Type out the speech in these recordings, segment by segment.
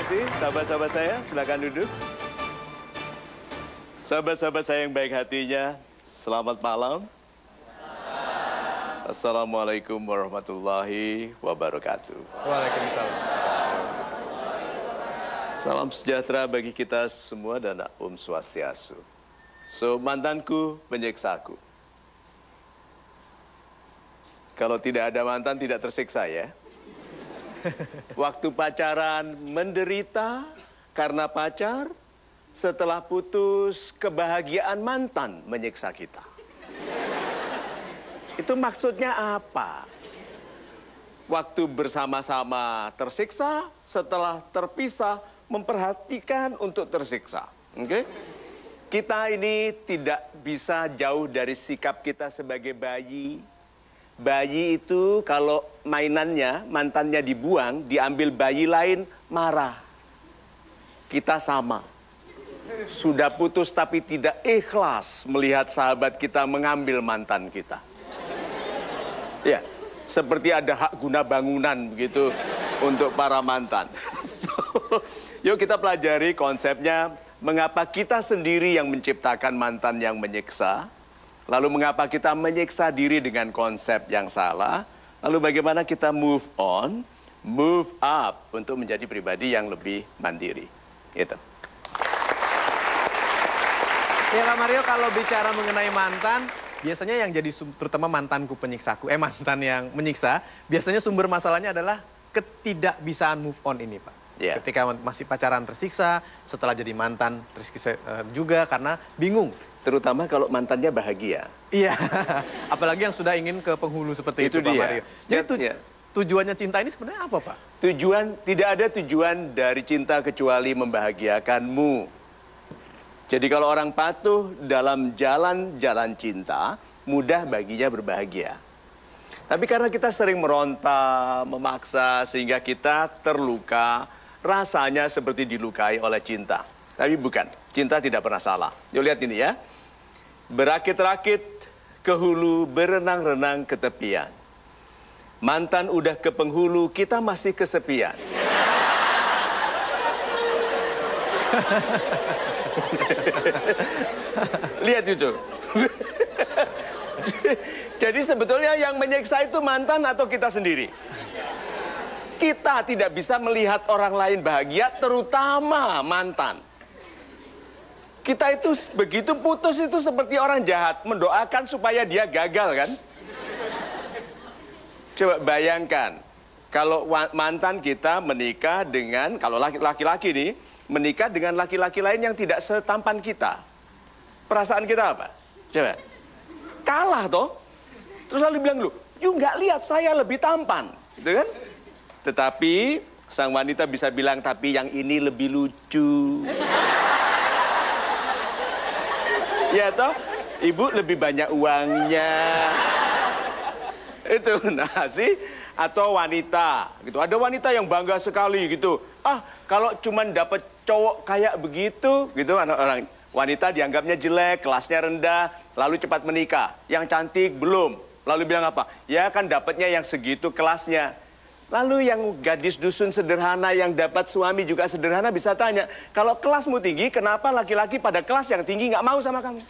kasih, sahabat-sahabat saya, silakan duduk. Sahabat-sahabat saya yang baik hatinya, selamat malam. Assalamualaikum warahmatullahi wabarakatuh. Waalaikumsalam. Salam sejahtera bagi kita semua dan Om Swastiastu. So, mantanku menyiksaku. Kalau tidak ada mantan tidak tersiksa ya. Waktu pacaran menderita karena pacar, setelah putus kebahagiaan mantan menyiksa kita. Itu maksudnya apa? Waktu bersama-sama tersiksa, setelah terpisah memperhatikan untuk tersiksa. Oke? Kita ini tidak bisa jauh dari sikap kita sebagai bayi. Bayi itu kalau mainannya, mantannya dibuang, diambil bayi lain, marah. Kita sama. Sudah putus tapi tidak ikhlas melihat sahabat kita mengambil mantan kita. Ya, seperti ada hak guna bangunan begitu untuk para mantan. So, yuk kita pelajari konsepnya, mengapa kita sendiri yang menciptakan mantan yang menyiksa. Lalu mengapa kita menyiksa diri dengan konsep yang salah? Lalu bagaimana kita move on, move up untuk menjadi pribadi yang lebih mandiri. Gitu. Ya Kak Mario, kalau bicara mengenai mantan, biasanya yang jadi terutama mantanku penyiksaku, mantan yang menyiksa, biasanya sumber masalahnya adalah ketidakbisaan move on ini, Pak. Yeah. Ketika masih pacaran tersiksa, setelah jadi mantan tersiksa juga karena bingung. Terutama kalau mantannya bahagia. Iya, apalagi yang sudah ingin ke penghulu seperti itu Pak Mario. Jadi tujuannya cinta ini sebenarnya apa, Pak? Tidak ada tujuan dari cinta kecuali membahagiakanmu. Jadi kalau orang patuh dalam jalan cinta, mudah baginya berbahagia. Tapi karena kita sering meronta, memaksa, sehingga kita terluka, rasanya seperti dilukai oleh cinta. Tapi bukan, cinta tidak pernah salah. Yuk lihat ini ya. Berakit-rakit ke hulu, berenang-renang ke tepian. Mantan udah ke penghulu, kita masih kesepian. Lihat itu. Jadi sebetulnya yang menyiksa itu mantan atau kita sendiri? Kita tidak bisa melihat orang lain bahagia, terutama mantan. Kita itu begitu putus itu seperti orang jahat, mendoakan supaya dia gagal kan? Coba bayangkan, kalau mantan kita menikah dengan, kalau laki-laki nih, menikah dengan laki-laki lain yang tidak setampan kita. Perasaan kita apa? Coba. Kalah toh. Terus lalu bilang lu, you nggak lihat saya lebih tampan. Gitu kan? Tetapi sang wanita bisa bilang, tapi yang ini lebih lucu. Ya toh, ibu lebih banyak uangnya. Itu, nah sih. Atau wanita, gitu. Ada wanita yang bangga sekali gitu. Ah, kalau cuman dapat cowok kayak begitu, gitu. Orang wanita dianggapnya jelek, kelasnya rendah, lalu cepat menikah. Yang cantik belum. Lalu bilang apa? Ya kan dapatnya yang segitu kelasnya. Lalu yang gadis dusun sederhana yang dapat suami juga sederhana bisa tanya, kalau kelasmu tinggi, kenapa laki-laki pada kelas yang tinggi nggak mau sama kamu?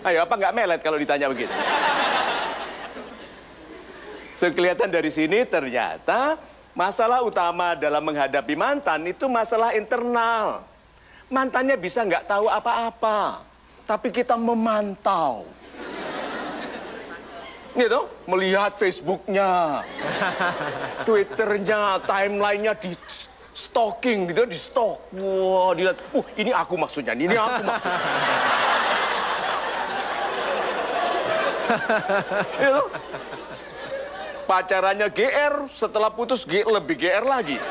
Ayo, apa nggak melet kalau ditanya begitu? So, kelihatan dari sini ternyata masalah utama dalam menghadapi mantan itu masalah internal. Mantannya bisa nggak tahu apa-apa, tapi kita memantau. Gitu, melihat Facebooknya, Twitternya, timelinenya di stalking, gitu, di stalk. Wah, dilihat, ini aku maksudnya, ini aku maksudnya. Gitu. Pacarannya GR, setelah putus lebih GR lagi.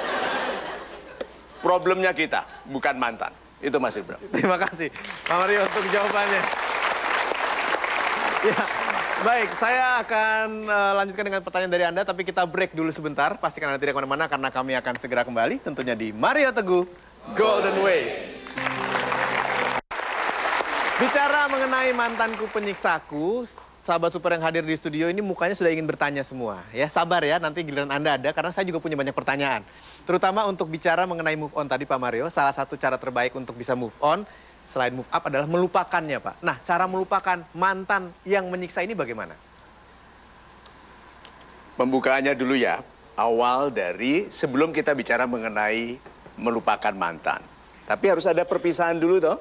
Problemnya kita, bukan mantan. Itu Mas Ibram. Terima kasih, Pak Mario, untuk jawabannya. Ya. Baik, saya akan lanjutkan dengan pertanyaan dari Anda, tapi kita break dulu sebentar. Pastikan Anda tidak kemana-mana, karena kami akan segera kembali, tentunya di Mario Teguh Golden Ways. Bicara mengenai mantanku penyiksaku, sahabat super yang hadir di studio ini mukanya sudah ingin bertanya semua. Ya, sabar ya, nanti giliran Anda ada, karena saya juga punya banyak pertanyaan. Terutama untuk bicara mengenai move on tadi Pak Mario, salah satu cara terbaik untuk bisa move on, selain move up adalah melupakannya Pak. Nah, cara melupakan mantan yang menyiksa ini bagaimana? Pembukaannya dulu ya, awal dari sebelum kita bicara mengenai melupakan mantan. Tapi harus ada perpisahan dulu toh.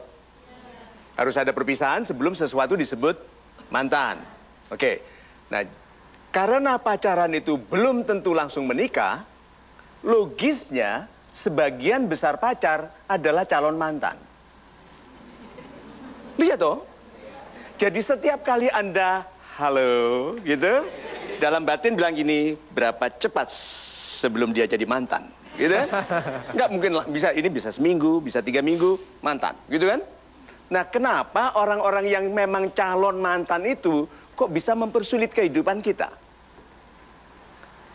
Harus ada perpisahan sebelum sesuatu disebut mantan. Oke. Nah, karena pacaran itu belum tentu langsung menikah, logisnya sebagian besar pacar adalah calon mantan. Lihat toh. Jadi setiap kali Anda halo gitu, dalam batin bilang gini, berapa cepat sebelum dia jadi mantan, gitu kan? Nggak mungkin lah, ini bisa seminggu, bisa 3 minggu, mantan, gitu kan? Nah, kenapa orang-orang yang memang calon mantan itu kok bisa mempersulit kehidupan kita?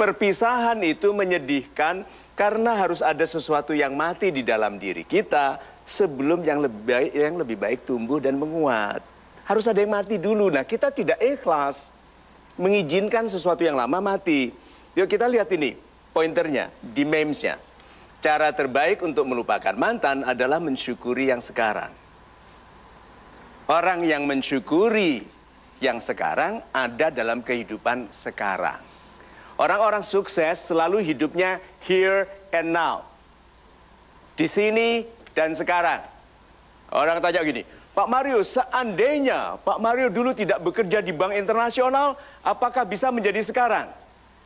Perpisahan itu menyedihkan karena harus ada sesuatu yang mati di dalam diri kita sebelum yang lebih baik tumbuh dan menguat. Harus ada yang mati dulu. Nah, kita tidak ikhlas mengizinkan sesuatu yang lama mati. Yuk kita lihat ini, pointernya di memesnya. Cara terbaik untuk melupakan mantan adalah mensyukuri yang sekarang. Orang yang mensyukuri yang sekarang ada dalam kehidupan sekarang. Orang-orang sukses selalu hidupnya here and now. Di sini dan sekarang. Orang tanya gini, Pak Mario, seandainya Pak Mario dulu tidak bekerja di bank internasional, apakah bisa menjadi sekarang?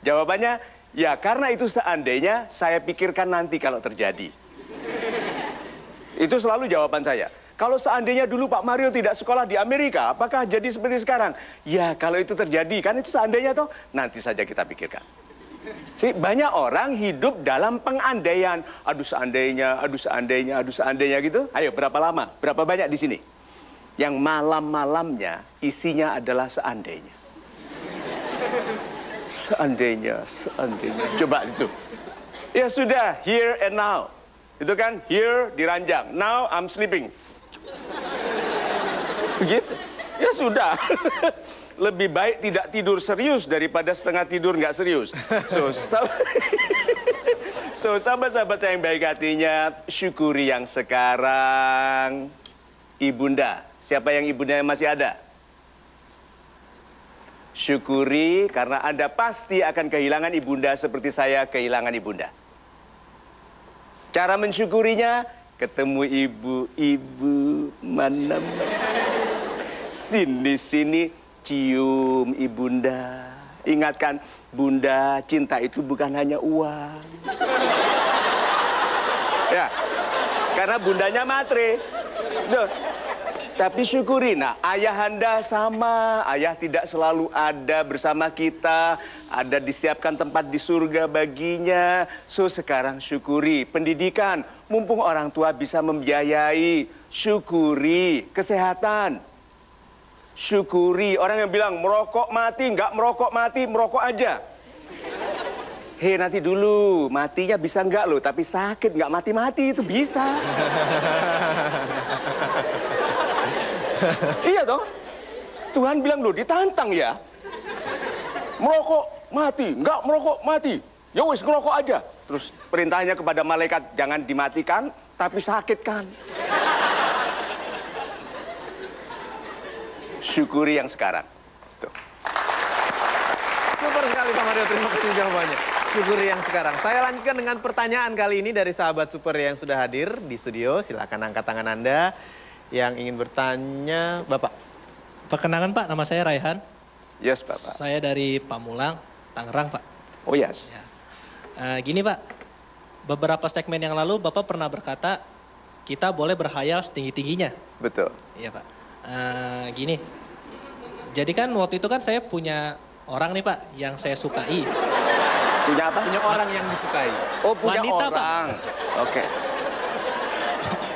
Jawabannya, ya karena itu seandainya saya pikirkan nanti kalau terjadi. Itu selalu jawaban saya. Kalau seandainya dulu Pak Mario tidak sekolah di Amerika, apakah jadi seperti sekarang? Ya kalau itu terjadi, kan itu seandainya toh, nanti saja kita pikirkan. Banyak orang hidup dalam pengandaian. Aduh seandainya, aduh seandainya, aduh seandainya gitu. Ayo berapa lama, berapa banyak di sini? Yang malam-malamnya isinya adalah seandainya. Seandainya, seandainya. Coba itu. Ya sudah, here and now. Itu kan, here diranjang. Now I'm sleeping. Gitu. Ya sudah. Lebih baik tidak tidur serius daripada setengah tidur nggak serius. So, sahabat-sahabat saya yang baik hatinya, syukuri yang sekarang. Ibunda, siapa yang ibunda masih ada? Syukuri karena Anda pasti akan kehilangan ibunda seperti saya kehilangan ibunda. Cara mensyukurinya, ketemu ibu-ibu mana? Sini-sini cium ibunda. Ingatkan, bunda, cinta itu bukan hanya uang. Ya, karena bundanya matre. Duh. Tapi syukuri, nah ayahanda sama, ayah tidak selalu ada bersama kita, ada disiapkan tempat di surga baginya. So sekarang syukuri pendidikan, mumpung orang tua bisa membiayai, syukuri kesehatan. Syukuri orang yang bilang merokok mati, nggak merokok mati, merokok aja. Hei nanti dulu, matinya bisa nggak loh, tapi sakit nggak mati-mati itu bisa. Iya toh, Tuhan bilang loh ditantang ya. Merokok mati, nggak merokok mati. Ya wis ngerokok aja. Terus perintahnya kepada malaikat jangan dimatikan, tapi sakitkan. Syukuri yang sekarang. Tuh. Super sekali Pak Mario, terima kasih jawabannya. Syukuri yang sekarang. Saya lanjutkan dengan pertanyaan kali ini dari sahabat super yang sudah hadir di studio. Silakan angkat tangan Anda yang ingin bertanya. Bapak. Perkenalkan Pak, nama saya Raihan. Yes Bapak. Saya dari Pamulang, Tangerang Pak. Oh yes. Ya. Gini Pak, beberapa segmen yang lalu Bapak pernah berkata kita boleh berkhayal setinggi-tingginya. Betul. Iya Pak. Gini, jadi kan waktu itu kan saya punya orang nih Pak yang saya sukai. Punya apa? Punya orang yang disukai. Oh punya Wanita, orang. Oke.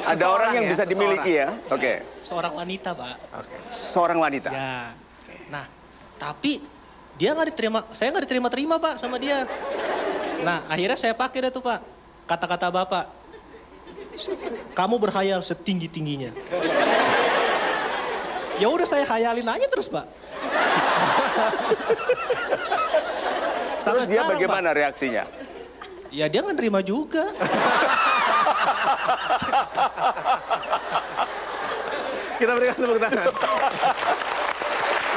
Ada Seseorang orang yang ya, bisa dimiliki ya? Oke. Seorang wanita Pak. Seorang wanita. Ya. Nah, tapi dia nggak diterima, saya nggak diterima-terima Pak sama dia. Nah, akhirnya saya pakai deh tuh Pak, kata-kata Bapak. Kamu berkhayal setinggi-tingginya. Ya udah saya khayalin aja terus Pak. Terus dia bagaimana reaksinya? Ya dia nggak nerima juga. Kita berikan tepuk tangan.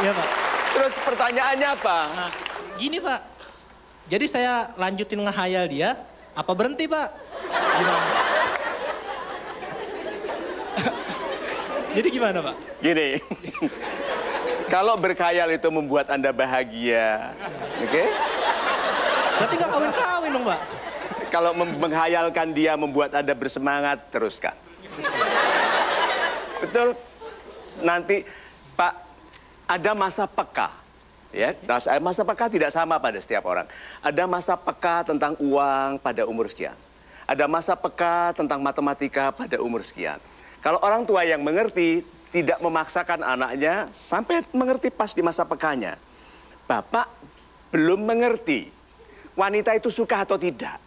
Iya Pak. Terus pertanyaannya apa? Nah, gini Pak. Jadi saya lanjutin ngehayal dia, apa berhenti Pak? Gimana? Jadi gimana Pak? Gini, kalau berkhayal itu membuat Anda bahagia, oke? Berarti nggak kawin-kawin dong Pak? Kalau menghayalkan dia membuat Anda bersemangat, teruskan. Betul? Nanti, Pak, ada masa peka. Ya, masa peka tidak sama pada setiap orang. Ada masa peka tentang uang pada umur sekian. Ada masa peka tentang matematika pada umur sekian. Kalau orang tua yang mengerti, tidak memaksakan anaknya sampai mengerti pas di masa pekanya. Bapak belum mengerti wanita itu suka atau tidak.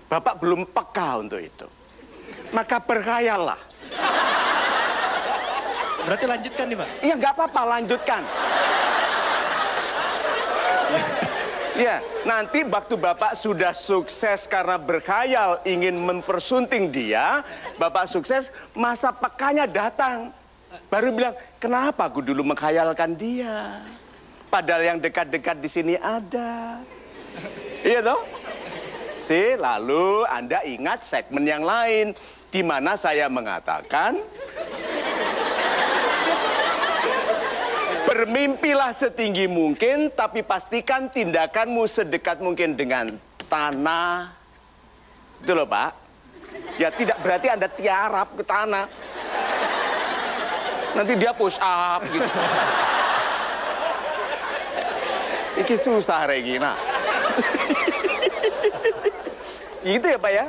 Bapak belum peka untuk itu. Maka berkhayallah. Berarti lanjutkan nih Pak? Iya nggak apa-apa, lanjutkan. Ya, nanti waktu Bapak sudah sukses karena berkhayal ingin mempersunting dia, Bapak sukses, masa pekanya datang. Baru bilang, kenapa aku dulu menghayalkan dia? Padahal yang dekat-dekat di sini ada. Iya toh? Lalu Anda ingat segmen yang lain, di mana saya mengatakan, bermimpilah setinggi mungkin, tapi pastikan tindakanmu sedekat mungkin dengan tanah. Itu loh Pak. Ya tidak berarti Anda tiarap ke tanah. Nanti dia push up gitu. Ini susah Regina. Gitu ya Pak ya.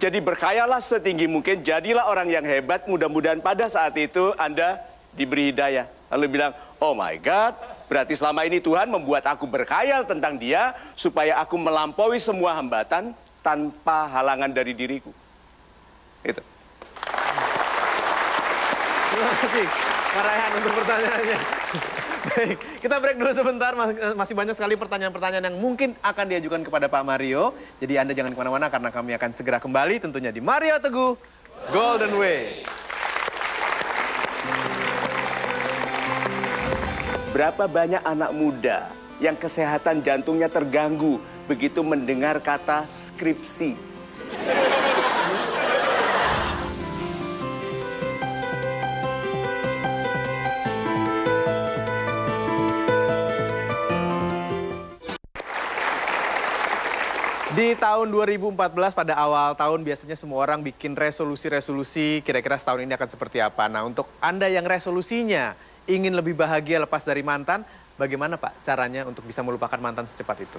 Jadi berkhayallah setinggi mungkin, jadilah orang yang hebat. Mudah-mudahan pada saat itu Anda diberi hidayah. Lalu bilang, oh my God, berarti selama ini Tuhan membuat aku berkhayal tentang dia supaya aku melampaui semua hambatan tanpa halangan dari diriku. Itu. Terima kasih, Pak Raihan untuk pertanyaannya. Baik, kita break dulu sebentar. Masih banyak sekali pertanyaan-pertanyaan yang mungkin akan diajukan kepada Pak Mario. Jadi Anda jangan kemana-mana karena kami akan segera kembali tentunya di Mario Teguh Golden Ways. Berapa banyak anak muda yang kesehatan jantungnya terganggu begitu mendengar kata skripsi? Di tahun 2014 pada awal tahun biasanya semua orang bikin resolusi-resolusi kira-kira setahun ini akan seperti apa. Nah untuk Anda yang resolusinya ingin lebih bahagia lepas dari mantan, bagaimana Pak caranya untuk bisa melupakan mantan secepat itu?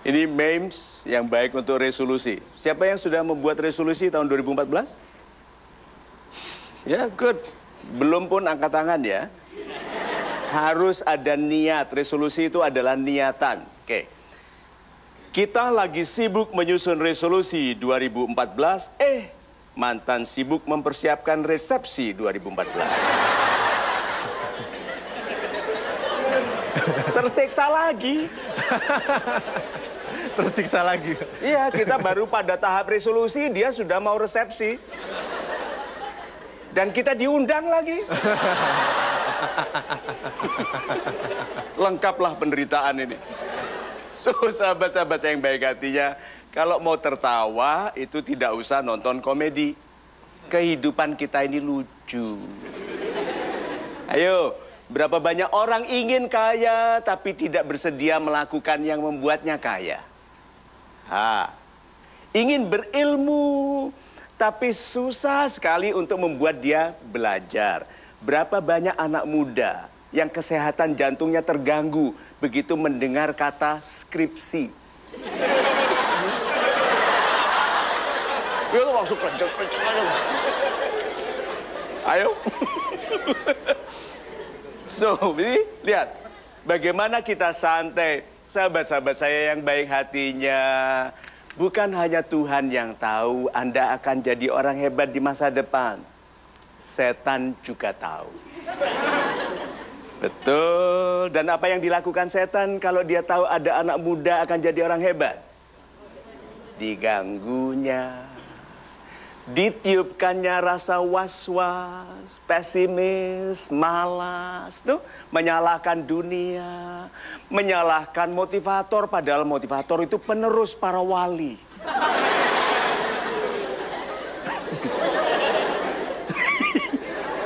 Ini memes yang baik untuk resolusi. Siapa yang sudah membuat resolusi tahun 2014? Ya, good. Belum pun angkat tangan ya. Harus ada niat. Resolusi itu adalah niatan. Oke. Kita lagi sibuk menyusun resolusi 2014, mantan sibuk mempersiapkan resepsi 2014. Tersiksa lagi. Tersiksa lagi. Iya, kita baru pada tahap resolusi, dia sudah mau resepsi. Dan kita diundang lagi. Lengkaplah penderitaan ini. So, sahabat-sahabat yang baik hatinya, kalau mau tertawa itu tidak usah nonton komedi. Kehidupan kita ini lucu. Ayo, berapa banyak orang ingin kaya tapi tidak bersedia melakukan yang membuatnya kaya? Ingin berilmu tapi susah sekali untuk membuat dia belajar. Berapa banyak anak muda yang kesehatan jantungnya terganggu begitu mendengar kata skripsi. Itu langsung kenceng-kenceng aja. Ayo. So, ini lihat bagaimana kita santai. Sahabat-sahabat saya yang baik hatinya. Bukan hanya Tuhan yang tahu Anda akan jadi orang hebat di masa depan. Setan juga tahu. Betul. Dan apa yang dilakukan setan kalau dia tahu ada anak muda akan jadi orang hebat? Diganggunya. Ditiupkannya rasa was-was, pesimis, malas, tuh menyalahkan dunia, menyalahkan motivator, padahal motivator itu penerus para wali.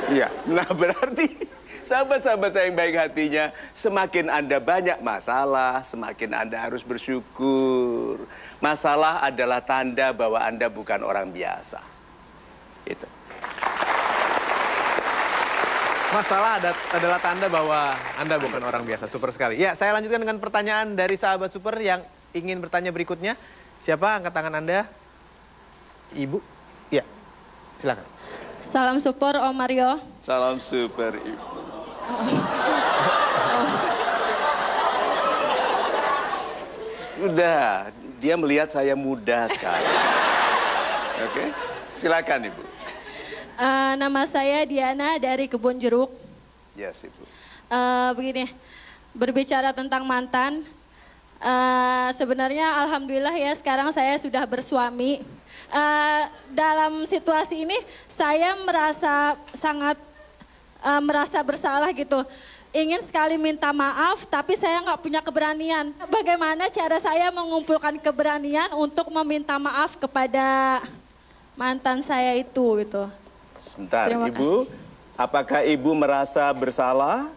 Ya, nah berarti sahabat-sahabat saya yang baik hatinya, semakin Anda banyak masalah, semakin Anda harus bersyukur. Masalah adalah tanda bahwa Anda bukan orang biasa. Itu. Masalah adalah tanda bahwa Anda bukan orang biasa. Super sekali. Ya, saya lanjutkan dengan pertanyaan dari sahabat super yang ingin bertanya berikutnya. Siapa? Angkat tangan Anda. Ibu? Ya, silakan. Salam support Om Mario. Salam super Ibu. Udah, dia melihat saya muda sekali. Oke, silakan Ibu. Nama saya Diana dari Kebun Jeruk. Yes, Ibu. Begini, berbicara tentang mantan, sebenarnya alhamdulillah ya sekarang saya sudah bersuami. Dalam situasi ini saya merasa sangat merasa bersalah gitu. Ingin sekali minta maaf tapi saya nggak punya keberanian. Bagaimana cara saya mengumpulkan keberanian untuk meminta maaf kepada mantan saya itu gitu. Sebentar, Terima Ibu. kasih. Apakah Ibu merasa bersalah?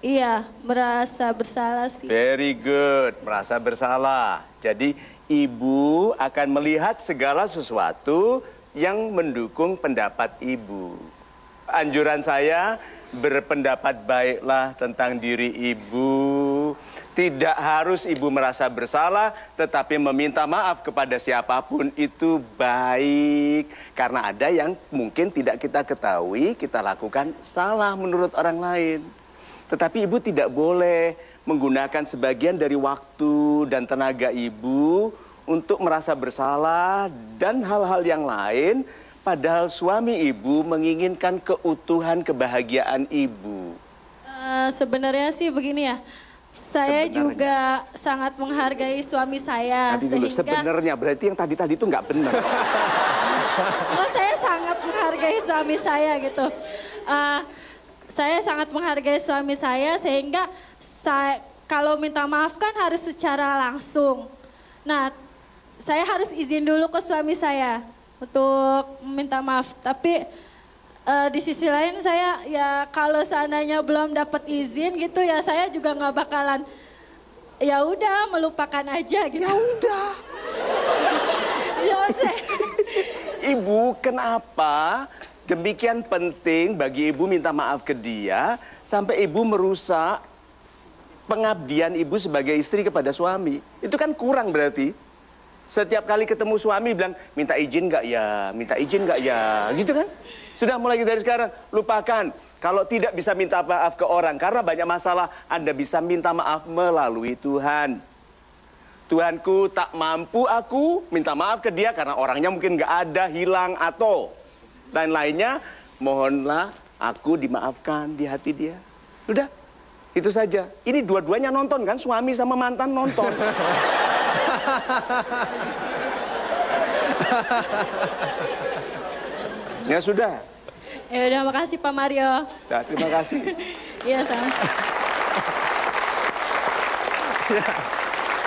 Iya, merasa bersalah sih. Very good, merasa bersalah. Jadi Ibu akan melihat segala sesuatu yang mendukung pendapat Ibu. Anjuran saya, berpendapat baiklah tentang diri Ibu. Tidak harus Ibu merasa bersalah, tetapi meminta maaf kepada siapapun itu baik. Karena ada yang mungkin tidak kita ketahui, kita lakukan salah menurut orang lain. Tetapi Ibu tidak boleh menggunakan sebagian dari waktu dan tenaga Ibu untuk merasa bersalah dan hal-hal yang lain, padahal suami Ibu menginginkan keutuhan kebahagiaan Ibu. Sebenarnya sih begini ya, saya juga sangat menghargai suami saya. Nanti dulu, sebenarnya berarti yang tadi-tadi itu nggak benar. Saya sangat menghargai suami saya gitu. Saya sangat menghargai suami saya sehingga kalau minta maaf kan harus secara langsung. Nah, saya harus izin dulu ke suami saya untuk minta maaf. Tapi di sisi lain saya ya kalau seandainya belum dapat izin gitu ya saya juga nggak bakalan ya udah melupakan aja gitu. Ya udah. Ya udah. Ibu, kenapa demikian penting bagi Ibu minta maaf ke dia sampai Ibu merusak pengabdian Ibu sebagai istri kepada suami? Itu kan kurang berarti. Setiap kali ketemu suami bilang, minta izin nggak ya, minta izin nggak ya, gitu kan? Sudah mulai dari sekarang, lupakan. Kalau tidak bisa minta maaf ke orang, karena banyak masalah, Anda bisa minta maaf melalui Tuhan. Tuhanku tak mampu aku minta maaf ke dia karena orangnya mungkin nggak ada, hilang, atau lain-lainnya, mohonlah aku dimaafkan di hati dia. Udah, itu saja. Ini dua-duanya nonton kan, suami sama mantan nonton. Ya sudah. Ya udah, makasih Pak Mario. Ya, terima kasih. Iya sama. Ya.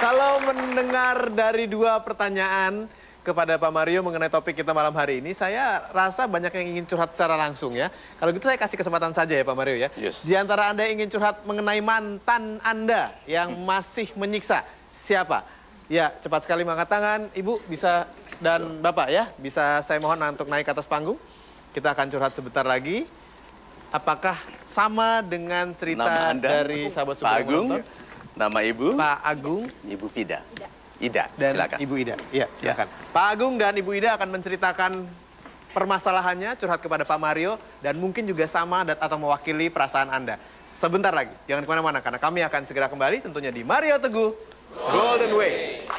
Kalau mendengar dari dua pertanyaan kepada Pak Mario mengenai topik kita malam hari ini, saya rasa banyak yang ingin curhat secara langsung ya. Kalau gitu saya kasih kesempatan saja ya Pak Mario ya. Yes. Di antara Anda yang ingin curhat mengenai mantan Anda yang masih menyiksa, siapa? Ya, cepat sekali mengangkat tangan. Ibu bisa dan Bapak ya, bisa saya mohon untuk naik ke atas panggung. Kita akan curhat sebentar lagi. Apakah sama dengan cerita Nama Anda, dari sahabat Pak Super Agung, Menonton? nama Ibu, Pak Agung Ibu Fida. Ida, dan silakan. Ibu Ida. Iya, silakan. Pak Agung dan Ibu Ida akan menceritakan permasalahannya, curhat kepada Pak Mario, dan mungkin juga sama atau mewakili perasaan Anda. Sebentar lagi, jangan kemana-mana, karena kami akan segera kembali tentunya di Mario Teguh Golden Ways.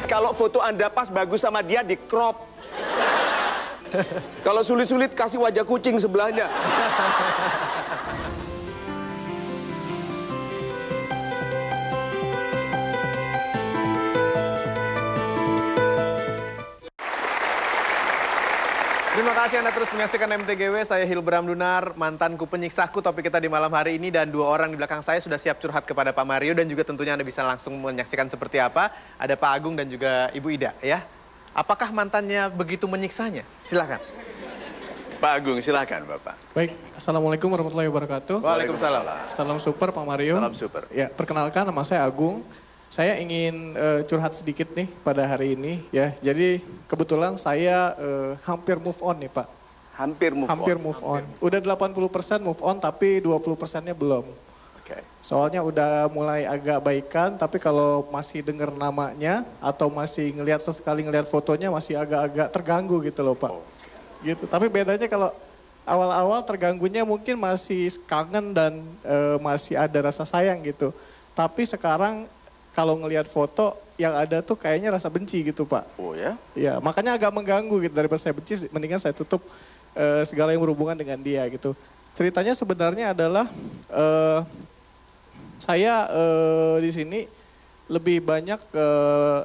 Kalau foto Anda pas bagus sama dia di crop. Kalau sulit-sulit kasih wajah kucing sebelahnya. Terima kasih Anda terus menyaksikan MTGW. Saya Hilbram Dunar, mantanku penyiksaku. Topik kita di malam hari ini dan dua orang di belakang saya sudah siap curhat kepada Pak Mario dan juga tentunya Anda bisa langsung menyaksikan seperti apa. Ada Pak Agung dan juga Ibu Ida ya. Apakah mantannya begitu menyiksanya? Silakan. Pak Agung, silakan Bapak. Baik, Assalamualaikum warahmatullahi wabarakatuh. Waalaikumsalam. Salam super Pak Mario. Salam super. Ya, perkenalkan nama saya Agung. Saya ingin curhat sedikit nih pada hari ini ya. Jadi kebetulan saya hampir move on nih Pak. Hampir move on. Udah 80% move on tapi 20%-nya belum. Oke. Soalnya udah mulai agak baikan tapi kalau masih dengar namanya atau masih sesekali ngelihat fotonya masih agak-agak terganggu gitu loh Pak. Gitu. Tapi bedanya kalau awal-awal terganggunya mungkin masih kangen dan masih ada rasa sayang gitu. Tapi sekarang kalau ngelihat foto yang ada tuh kayaknya rasa benci gitu Pak. Oh ya? Ya makanya agak mengganggu gitu, daripada saya benci mendingan saya tutup segala yang berhubungan dengan dia gitu. Ceritanya sebenarnya adalah saya di sini lebih banyak,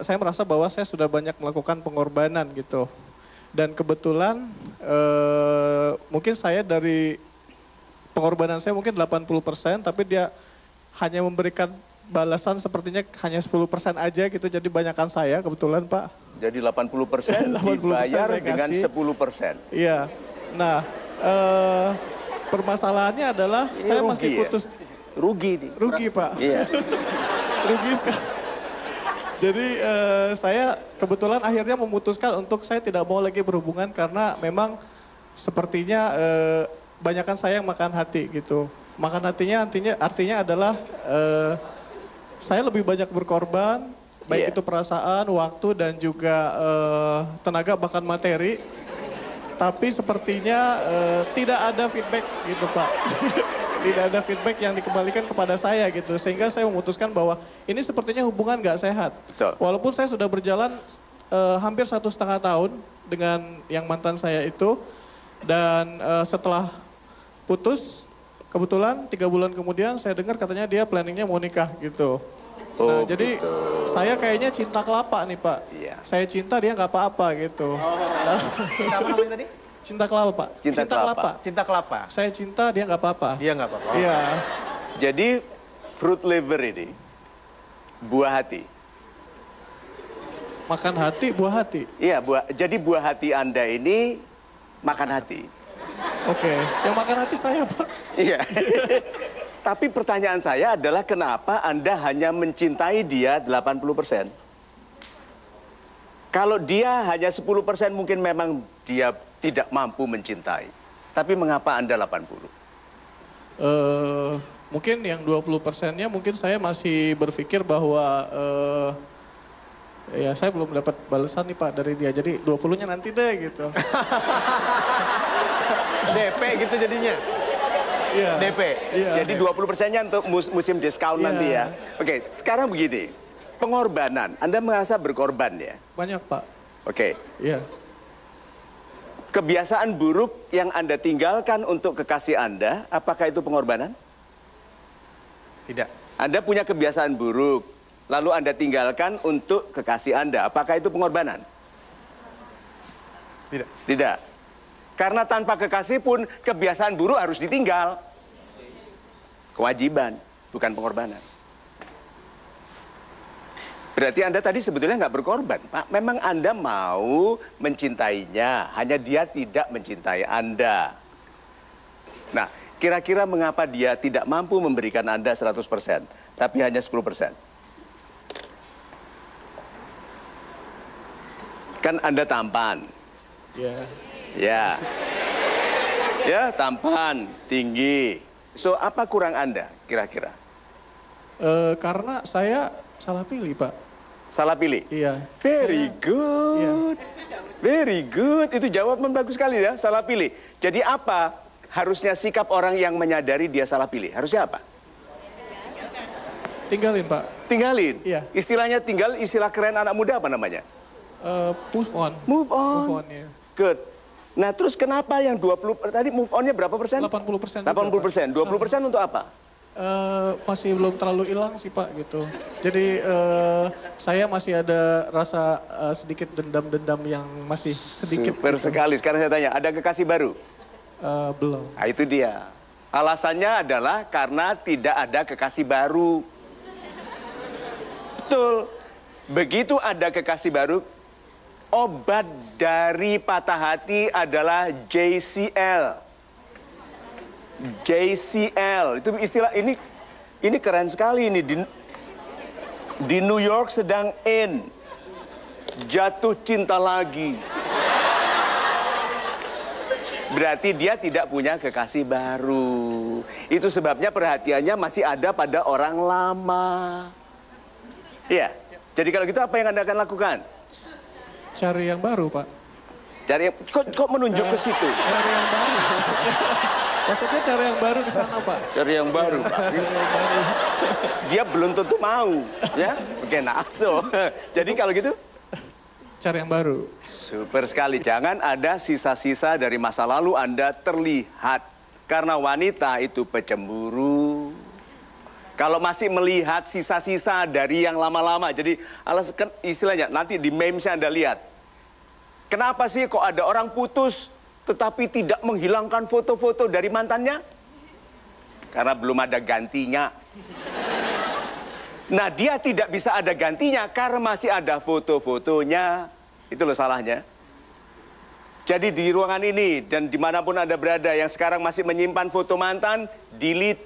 saya merasa bahwa saya sudah banyak melakukan pengorbanan gitu. Dan kebetulan mungkin saya dari pengorbanan saya mungkin 80% tapi dia hanya memberikan balasan sepertinya hanya 10% aja gitu, jadi banyakkan saya kebetulan Pak. Jadi 80% dibayar saya dengan kasih. 10%. Iya, nah permasalahannya adalah Ini saya rugi masih ya? putus. Rugi nih. Rugi Pak, Iya. rugi sekali. Jadi saya kebetulan akhirnya memutuskan untuk saya tidak mau lagi berhubungan karena memang sepertinya banyakkan saya yang makan hati gitu. Makan hatinya artinya adalah saya lebih banyak berkorban, baik itu perasaan, waktu, dan juga tenaga bahkan materi. Tapi sepertinya tidak ada feedback gitu Pak. Tidak ada feedback yang dikembalikan kepada saya gitu. Sehingga saya memutuskan bahwa ini sepertinya hubungan gak sehat. Betul. Walaupun saya sudah berjalan hampir 1,5 tahun dengan yang mantan saya itu. Dan setelah putus, kebetulan 3 bulan kemudian saya dengar katanya dia planningnya mau nikah gitu. Nah, jadi saya kayaknya cinta kelapa nih Pak. Iya. Saya cinta dia nggak apa-apa gitu. Nah, Apa namanya tadi? cinta kelapa Pak. Cinta kelapa. Cinta kelapa. Saya cinta dia nggak apa-apa. Dia nggak apa-apa. Iya. Jadi fruit liver ini buah hati. Makan hati, buah hati. Iya, jadi buah hati Anda ini makan hati. Oke, yang makan hati saya Pak. Iya. Tapi pertanyaan saya adalah kenapa Anda hanya mencintai dia 80%? Kalau dia hanya 10% mungkin memang dia tidak mampu mencintai. Tapi mengapa Anda 80%? Mungkin yang 20%-nya mungkin saya masih berpikir bahwa ya saya belum dapat balasan nih Pak dari dia. Jadi 20-nya nanti deh gitu. DP gitu jadinya. Iya. DP. Iya. Jadi 20%-nya untuk musim diskon nanti ya. Oke, sekarang begini. Pengorbanan, Anda merasa berkorban ya? Banyak Pak. Oke. Iya. Kebiasaan buruk yang Anda tinggalkan untuk kekasih Anda, apakah itu pengorbanan? Tidak. Anda punya kebiasaan buruk, lalu Anda tinggalkan untuk kekasih Anda, apakah itu pengorbanan? Tidak. Tidak. Karena tanpa kekasih pun kebiasaan buruk harus ditinggal. Kewajiban, bukan pengorbanan. Berarti Anda tadi sebetulnya nggak berkorban, Pak. Memang Anda mau mencintainya, hanya dia tidak mencintai Anda. Nah, kira-kira mengapa dia tidak mampu memberikan Anda 100%, tapi hanya 10%? Kan Anda tampan. Iya. Ya. Ya, tampan, tinggi. So, apa kurang Anda kira-kira? Karena saya salah pilih Pak. Salah pilih? Iya. Very good. Very good. Itu jawaban bagus sekali ya, salah pilih. Jadi apa harusnya sikap orang yang menyadari dia salah pilih? Harusnya apa? Tinggalin Pak. Tinggalin? Iya. Istilahnya tinggal, istilah keren anak muda apa namanya? Move on. Move on. Move on ya. Good. Nah terus kenapa yang 20, tadi move on-nya berapa persen? 80%. 80%. 20% untuk apa? Masih belum terlalu hilang sih Pak gitu. Jadi saya masih ada rasa sedikit dendam-dendam yang masih sedikit. Super gitu. sekali. Sekarang saya tanya, ada kekasih baru? Belum. Nah itu dia. Alasannya adalah karena tidak ada kekasih baru. Betul. Begitu ada kekasih baru, obat dari patah hati adalah JCL. JCL, itu istilah ini keren sekali ini. Di New York sedang jatuh cinta lagi. Berarti dia tidak punya kekasih baru. Itu sebabnya perhatiannya masih ada pada orang lama. Iya. Jadi kalau gitu apa yang Anda akan lakukan? Cari yang baru Pak. Cari kok menunjuk ke situ? Cari yang baru maksudnya. Maksudnya cari yang baru ke sana Pak. Cari yang baru. Dia belum tentu mau, ya. Oke, naso. Jadi kalau gitu? Cari yang baru. Super sekali. Jangan ada sisa-sisa dari masa lalu Anda terlihat. Karena wanita itu pecemburu. Kalau masih melihat sisa-sisa dari yang lama-lama. Jadi istilahnya nanti di memes Anda lihat. Kenapa sih kok ada orang putus tetapi tidak menghilangkan foto-foto dari mantannya? Karena belum ada gantinya. Nah dia tidak bisa ada gantinya karena masih ada foto-fotonya. Itu loh salahnya. Jadi di ruangan ini dan dimanapun Anda berada yang sekarang masih menyimpan foto mantan, delete.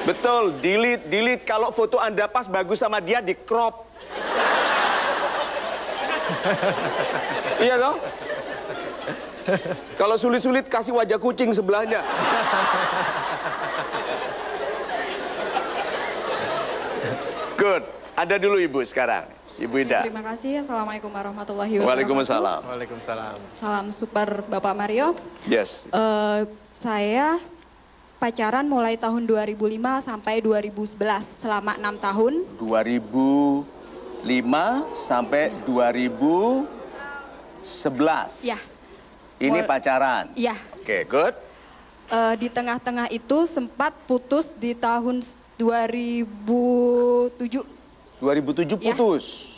Betul, delete. Kalau foto Anda pas bagus sama dia, di crop. Iya toh? Kalau sulit-sulit kasih wajah kucing sebelahnya. Good. Ada dulu Ibu sekarang. Ibu Ida. Terima kasih. Assalamualaikum warahmatullahi wabarakatuh. Waalaikumsalam. Waalaikumsalam. Salam super Bapak Mario. Yes. Saya pacaran mulai tahun 2005 sampai 2011 selama 6 tahun. 2005 sampai 2011. Ya. Ini pacaran. Iya. Oke, good. Di tengah-tengah itu sempat putus di tahun 2007. 2007 Ya. putus.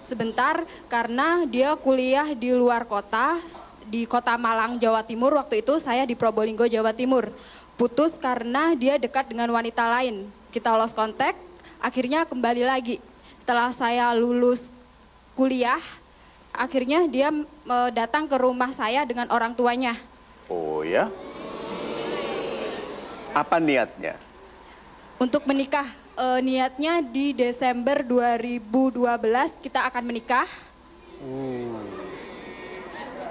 Sebentar karena dia kuliah di luar kota, di kota Malang, Jawa Timur. Waktu itu saya di Probolinggo, Jawa Timur. Putus karena dia dekat dengan wanita lain. Kita lost contact, akhirnya kembali lagi. Setelah saya lulus kuliah, akhirnya dia datang ke rumah saya dengan orang tuanya. Oh ya? Apa niatnya? Untuk menikah, niatnya di Desember 2012 kita akan menikah.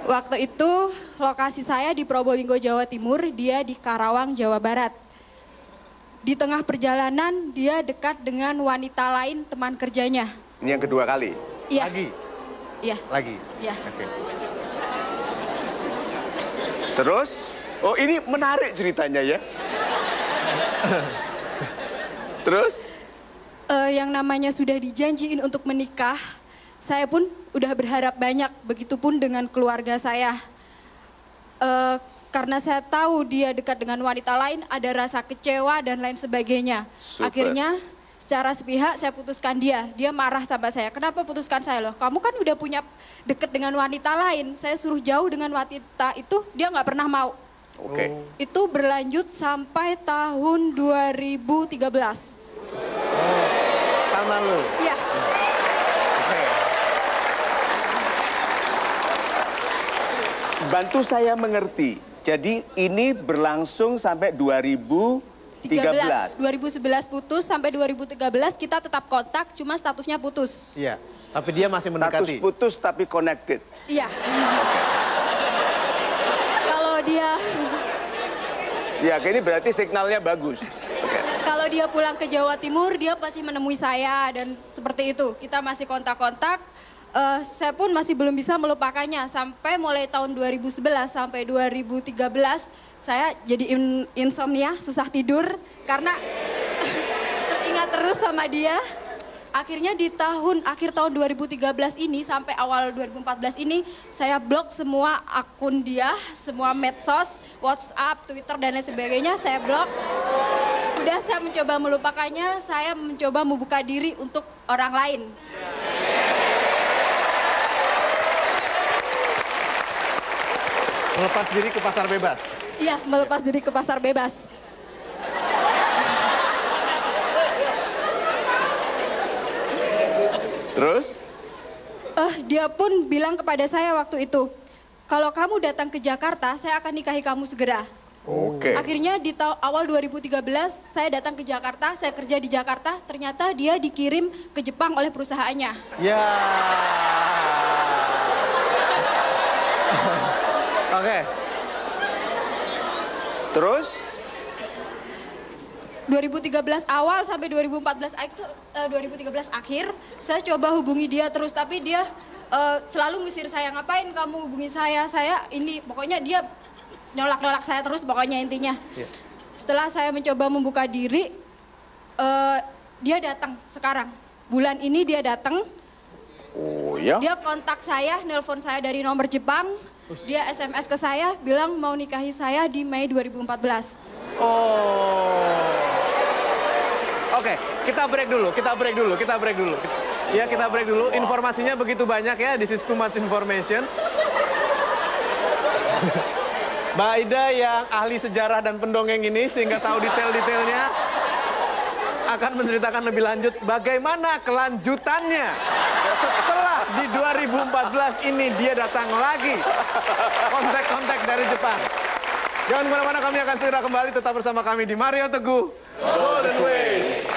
Waktu itu lokasi saya di Probolinggo, Jawa Timur, dia di Karawang, Jawa Barat. Di tengah perjalanan dia dekat dengan wanita lain teman kerjanya. Ini yang kedua kali? Iya. Lagi? Iya. Lagi? Iya. Oke. Terus? Oh ini menarik ceritanya ya. Terus? Yang namanya sudah dijanjiin untuk menikah, saya pun udah berharap banyak, begitupun dengan keluarga saya. Karena saya tahu dia dekat dengan wanita lain, ada rasa kecewa dan lain sebagainya. Super. Akhirnya secara sepihak saya putuskan dia. Dia marah sama saya, kenapa putuskan saya loh? Kamu kan udah punya deket dengan wanita lain, saya suruh jauh dengan wanita itu, dia nggak pernah mau. Oke. Itu berlanjut sampai tahun 2013. Tahun lalu? Iya. Bantu saya mengerti. Jadi ini berlangsung sampai 2013. 2011 putus sampai 2013 kita tetap kontak, cuma statusnya putus. Iya, tapi dia masih Status mendekati. putus tapi connected. Iya. Kalau dia Ya, ini berarti signalnya bagus. Oke. kalau dia pulang ke Jawa Timur, dia pasti menemui saya dan seperti itu. Kita masih kontak-kontak. Saya pun masih belum bisa melupakannya sampai mulai tahun 2011 sampai 2013 saya jadi insomnia, susah tidur karena teringat terus sama dia. Akhirnya di akhir tahun 2013 ini sampai awal 2014 ini saya blok semua akun dia, semua medsos, WhatsApp, Twitter dan lain sebagainya saya blok. Udah saya mencoba melupakannya, saya mencoba membuka diri untuk orang lain. Melepas diri ke pasar bebas. Iya, melepas diri ke pasar bebas. Terus? Dia pun bilang kepada saya waktu itu, kalau kamu datang ke Jakarta, saya akan nikahi kamu segera. Oke. Akhirnya di awal 2013 saya datang ke Jakarta, saya kerja di Jakarta, ternyata dia dikirim ke Jepang oleh perusahaannya. Ya. Oke. Terus? 2013 awal sampai 2013 akhir, saya coba hubungi dia terus, tapi dia selalu ngusir saya, ngapain kamu hubungi saya ini, pokoknya dia nyolak-nyolak saya terus pokoknya intinya. Yeah. Setelah saya mencoba membuka diri, dia datang sekarang, bulan ini dia datang. Oh ya? Dia kontak saya, nelpon saya dari nomor Jepang, dia SMS ke saya, bilang mau nikahi saya di Mei 2014. Oke, kita break dulu. Ya, kita break dulu. Informasinya begitu banyak ya, this is too much information. Mbak Aida yang ahli sejarah dan pendongeng ini sehingga tahu detail-detailnya akan menceritakan lebih lanjut bagaimana kelanjutannya. Setelah di 2014 ini dia datang lagi. Kontak-kontak dari Jepang. Jangan kemana-mana, kami akan segera kembali, tetap bersama kami di Mario Teguh Golden Ways.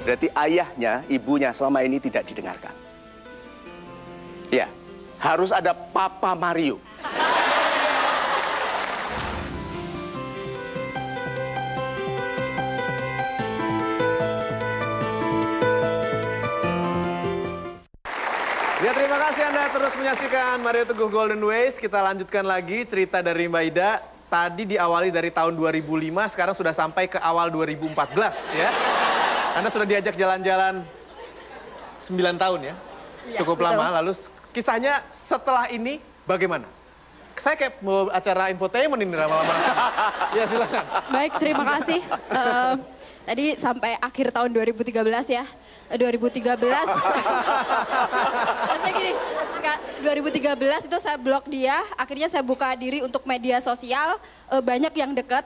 Berarti ayahnya, ibunya selama ini tidak didengarkan. Ya, harus ada Papa Mario. Ya, terima kasih Anda terus menyaksikan Mario Teguh Golden Ways. Kita lanjutkan lagi cerita dari Mbak Ida. Tadi diawali dari tahun 2005, sekarang sudah sampai ke awal 2014 ya. Anda sudah diajak jalan-jalan 9 tahun ya? Ya, cukup betul. lama, lalu kisahnya setelah ini bagaimana? Saya kayak mau acara infotainment ini lama-lama. Ya, silakan. Baik, terima kasih. Tadi sampai akhir tahun 2013 ya. 2013. Maksudnya gini, 2013 itu saya blok dia, akhirnya saya buka diri untuk media sosial, banyak yang dekat.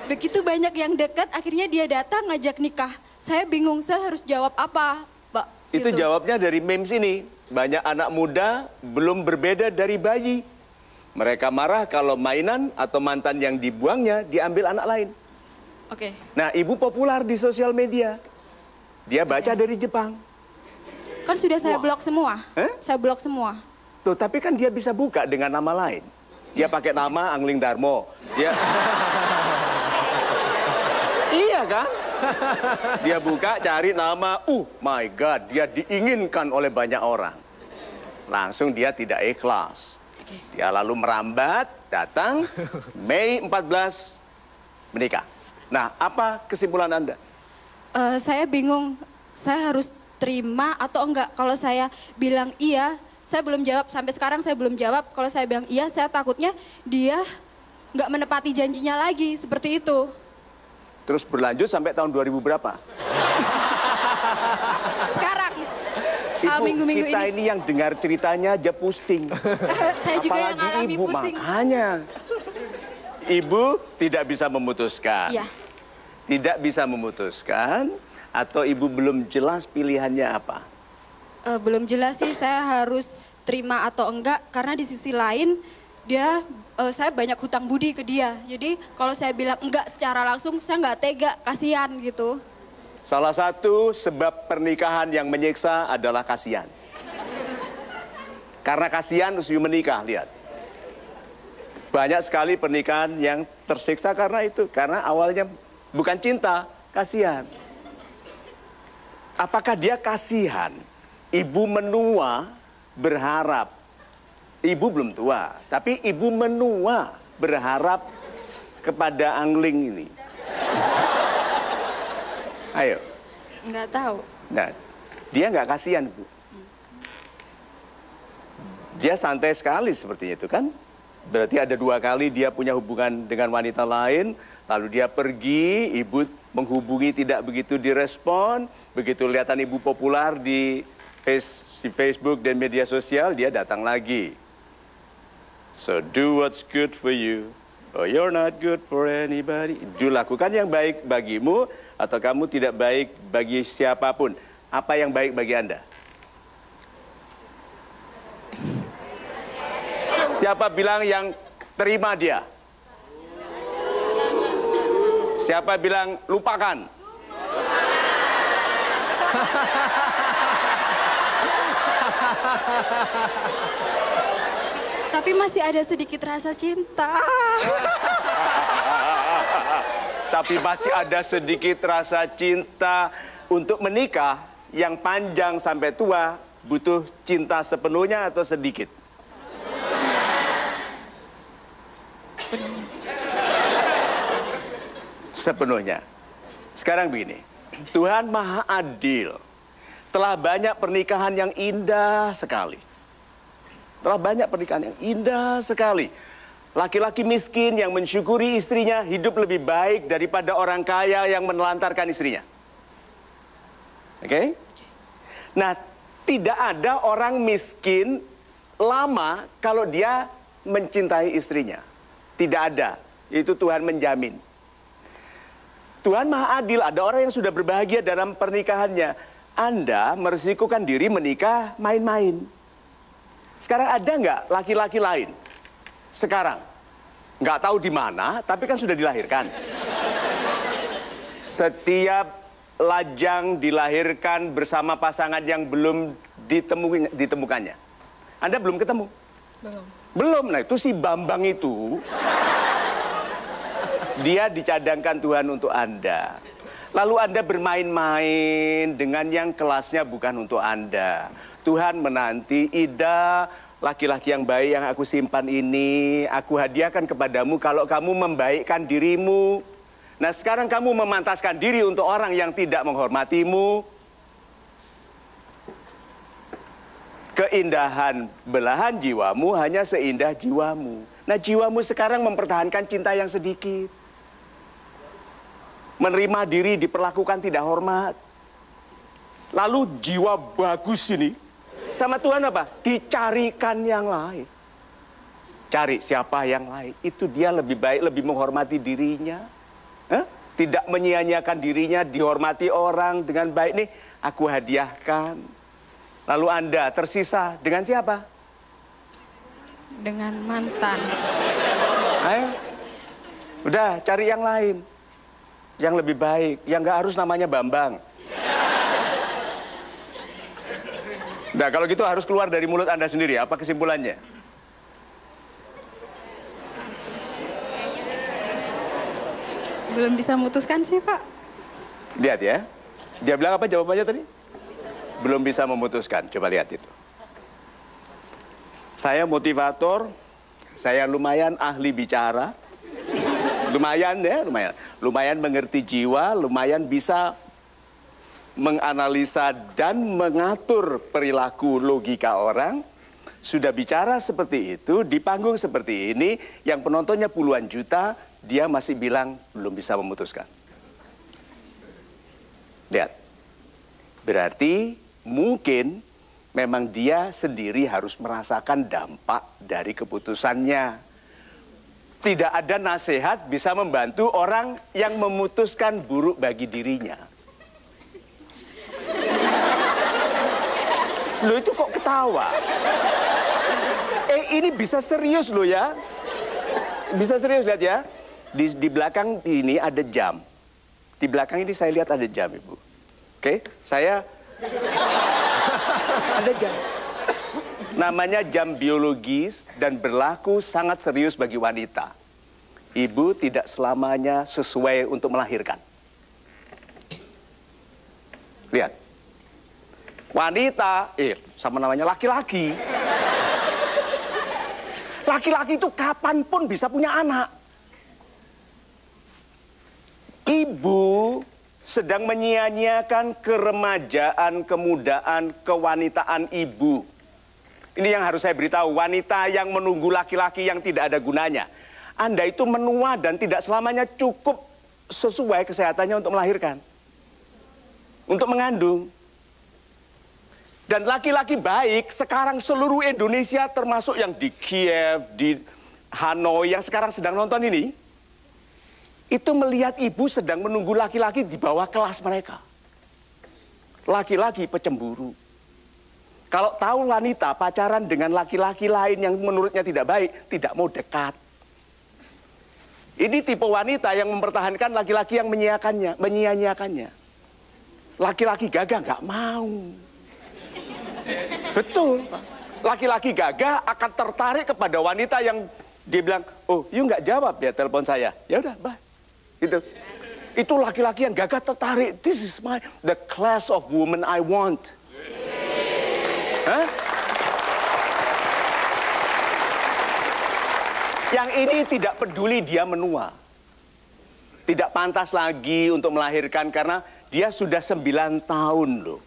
Begitu banyak yang dekat, akhirnya dia datang ngajak nikah. Saya bingung, saya harus jawab apa, Mbak? Itu Gitu. jawabnya dari memes ini. Banyak anak muda belum berbeda dari bayi. Mereka marah kalau mainan atau mantan yang dibuangnya diambil anak lain. Oke. Nah, ibu populer di sosial media. Dia baca dari Jepang. Kan sudah saya blok semua. Saya blok semua. Tuh, tapi kan dia bisa buka dengan nama lain. Dia pakai nama Angling Darmo. Dia... Iya kan? Dia buka cari nama, my God, dia diinginkan oleh banyak orang. Langsung dia tidak ikhlas. Dia lalu merambat, datang, Mei 14, menikah. Nah, apa kesimpulan Anda? Saya bingung, saya harus terima atau enggak. Kalau saya bilang iya, saya belum jawab. Sampai sekarang saya belum jawab. Kalau saya bilang iya, saya takutnya dia enggak menepati janjinya lagi, seperti itu. Terus berlanjut sampai tahun 2000 berapa? Sekarang, Ibu, minggu-minggu kita ini yang dengar ceritanya aja pusing. Saya juga yang Apalagi alami ibu, pusing. makanya. Ibu tidak bisa memutuskan. Iya. Tidak bisa memutuskan atau ibu belum jelas pilihannya apa? Belum jelas sih, saya harus terima atau enggak. Karena di sisi lain, saya banyak hutang budi ke dia. Jadi kalau saya bilang enggak secara langsung, saya enggak tega, kasihan gitu. Salah satu sebab pernikahan yang menyiksa adalah kasihan. Karena kasihan usia menikah, lihat. Banyak sekali pernikahan yang tersiksa karena itu. Karena awalnya bukan cinta, kasihan. Apakah dia kasihan? Ibu menua berharap. Ibu belum tua, tapi ibu menua berharap kepada angling ini? Ayo. Nggak tahu. Nah, dia nggak kasihan, Bu. Dia santai sekali sepertinya itu kan. Berarti ada 2 kali dia punya hubungan dengan wanita lain, lalu dia pergi, ibu menghubungi tidak begitu direspon, begitu kelihatan ibu populer di Facebook dan media sosial, dia datang lagi. So do what's good for you, or you're not good for anybody. Lakukan yang baik bagimu, atau kamu tidak baik bagi siapapun. Apa yang baik bagi Anda? Siapa bilang yang terima dia? Siapa bilang lupakan? Tapi masih ada sedikit rasa cinta. Tapi masih ada sedikit rasa cinta. Untuk menikah yang panjang sampai tua, butuh cinta sepenuhnya atau sedikit? Sepenuhnya. Sekarang begini, Tuhan Maha Adil. Telah banyak pernikahan yang indah sekali. Telah banyak pernikahan yang indah sekali. Laki-laki miskin yang mensyukuri istrinya hidup lebih baik daripada orang kaya yang menelantarkan istrinya. Oke? Nah, tidak ada orang miskin lama kalau dia mencintai istrinya. Tidak ada. Itu Tuhan menjamin. Tuhan Maha Adil, ada orang yang sudah berbahagia dalam pernikahannya. Anda meresikukan diri menikah main-main. Sekarang ada nggak laki-laki lain? Sekarang. Nggak tahu di mana, tapi kan sudah dilahirkan. Setiap lajang dilahirkan bersama pasangan yang belum ditemukannya. Anda belum ketemu? Belum. Belum. Nah itu si Bambang itu, dia dicadangkan Tuhan untuk Anda. Lalu Anda bermain-main dengan yang kelasnya bukan untuk Anda. Tuhan menanti, Ida, laki-laki yang baik yang aku simpan ini, aku hadiahkan kepadamu kalau kamu membaikkan dirimu. Nah sekarang kamu memantaskan diri untuk orang yang tidak menghormatimu. Keindahan belahan jiwamu hanya seindah jiwamu. Nah jiwamu sekarang mempertahankan cinta yang sedikit. Menerima diri diperlakukan tidak hormat. Lalu jiwa bagus ini sama Tuhan apa? Dicarikan yang lain. Cari siapa yang lain. Itu dia lebih baik, lebih menghormati dirinya. Tidak menyia-nyiakan dirinya, dihormati orang dengan baik. Nih, aku hadiahkan. Lalu Anda tersisa dengan siapa? Dengan mantan. Ayo. Udah, cari yang lain. Yang lebih baik. Yang gak harus namanya Bambang. Nah, kalau gitu harus keluar dari mulut Anda sendiri. Apa kesimpulannya? Belum bisa memutuskan sih, Pak. Lihat ya. Dia bilang apa jawabannya tadi? Belum bisa memutuskan. Coba lihat itu. Saya motivator. Saya lumayan ahli bicara. Lumayan ya, lumayan. Lumayan mengerti jiwa, lumayan bisa menganalisa dan mengatur perilaku logika orang. Sudah bicara seperti itu, di panggung seperti ini, yang penontonnya puluhan juta, dia masih bilang belum bisa memutuskan. Lihat. Berarti mungkin memang dia sendiri harus merasakan dampak dari keputusannya. Tidak ada nasihat bisa membantu orang yang memutuskan buruk bagi dirinya. Loh itu kok ketawa? Ini bisa serius loh ya. Bisa serius, lihat ya. Di belakang ini ada jam. Di belakang ini saya lihat ada jam, Ibu. Oke, saya ada jam. Namanya jam biologis dan berlaku sangat serius bagi wanita. Ibu tidak selamanya sesuai untuk melahirkan. Lihat. Wanita, sama namanya laki-laki. Laki-laki itu kapanpun bisa punya anak. Ibu sedang menyia-nyiakan keremajaan, kemudaan, kewanitaan ibu. Ini yang harus saya beritahu, wanita yang menunggu laki-laki yang tidak ada gunanya. Anda itu menua dan tidak selamanya cukup sesuai kesehatannya untuk melahirkan. Untuk mengandung. Dan laki-laki baik sekarang seluruh Indonesia termasuk yang di Kiev, di Hanoi yang sekarang sedang nonton ini. Itu melihat ibu sedang menunggu laki-laki di bawah kelas mereka. Laki-laki pecemburu. Kalau tahu wanita pacaran dengan laki-laki lain yang menurutnya tidak baik, tidak mau dekat. Ini tipe wanita yang mempertahankan laki-laki yang menyia-nyiakannya. Laki-laki gagah nggak mau. Betul. Laki-laki gagah akan tertarik kepada wanita yang dia bilang, oh, you nggak jawab ya telepon saya. Ya udah, bye. Gitu. Itu laki-laki yang gagah tertarik. This is the class of woman I want. Hah? Yang ini tidak peduli dia menua. Tidak pantas lagi untuk melahirkan karena dia sudah 9 tahun loh.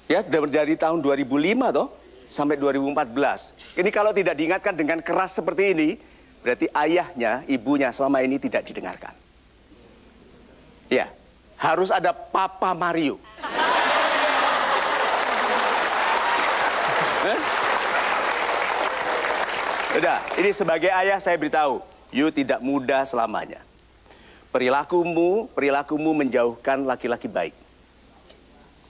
Ya, dari tahun 2005 toh sampai 2014. Ini kalau tidak diingatkan dengan keras seperti ini, berarti ayahnya, ibunya selama ini tidak didengarkan. Ya, harus ada Papa Mario. Udah, ini sebagai ayah saya beritahu, you tidak muda selamanya. Perilakumu menjauhkan laki-laki baik.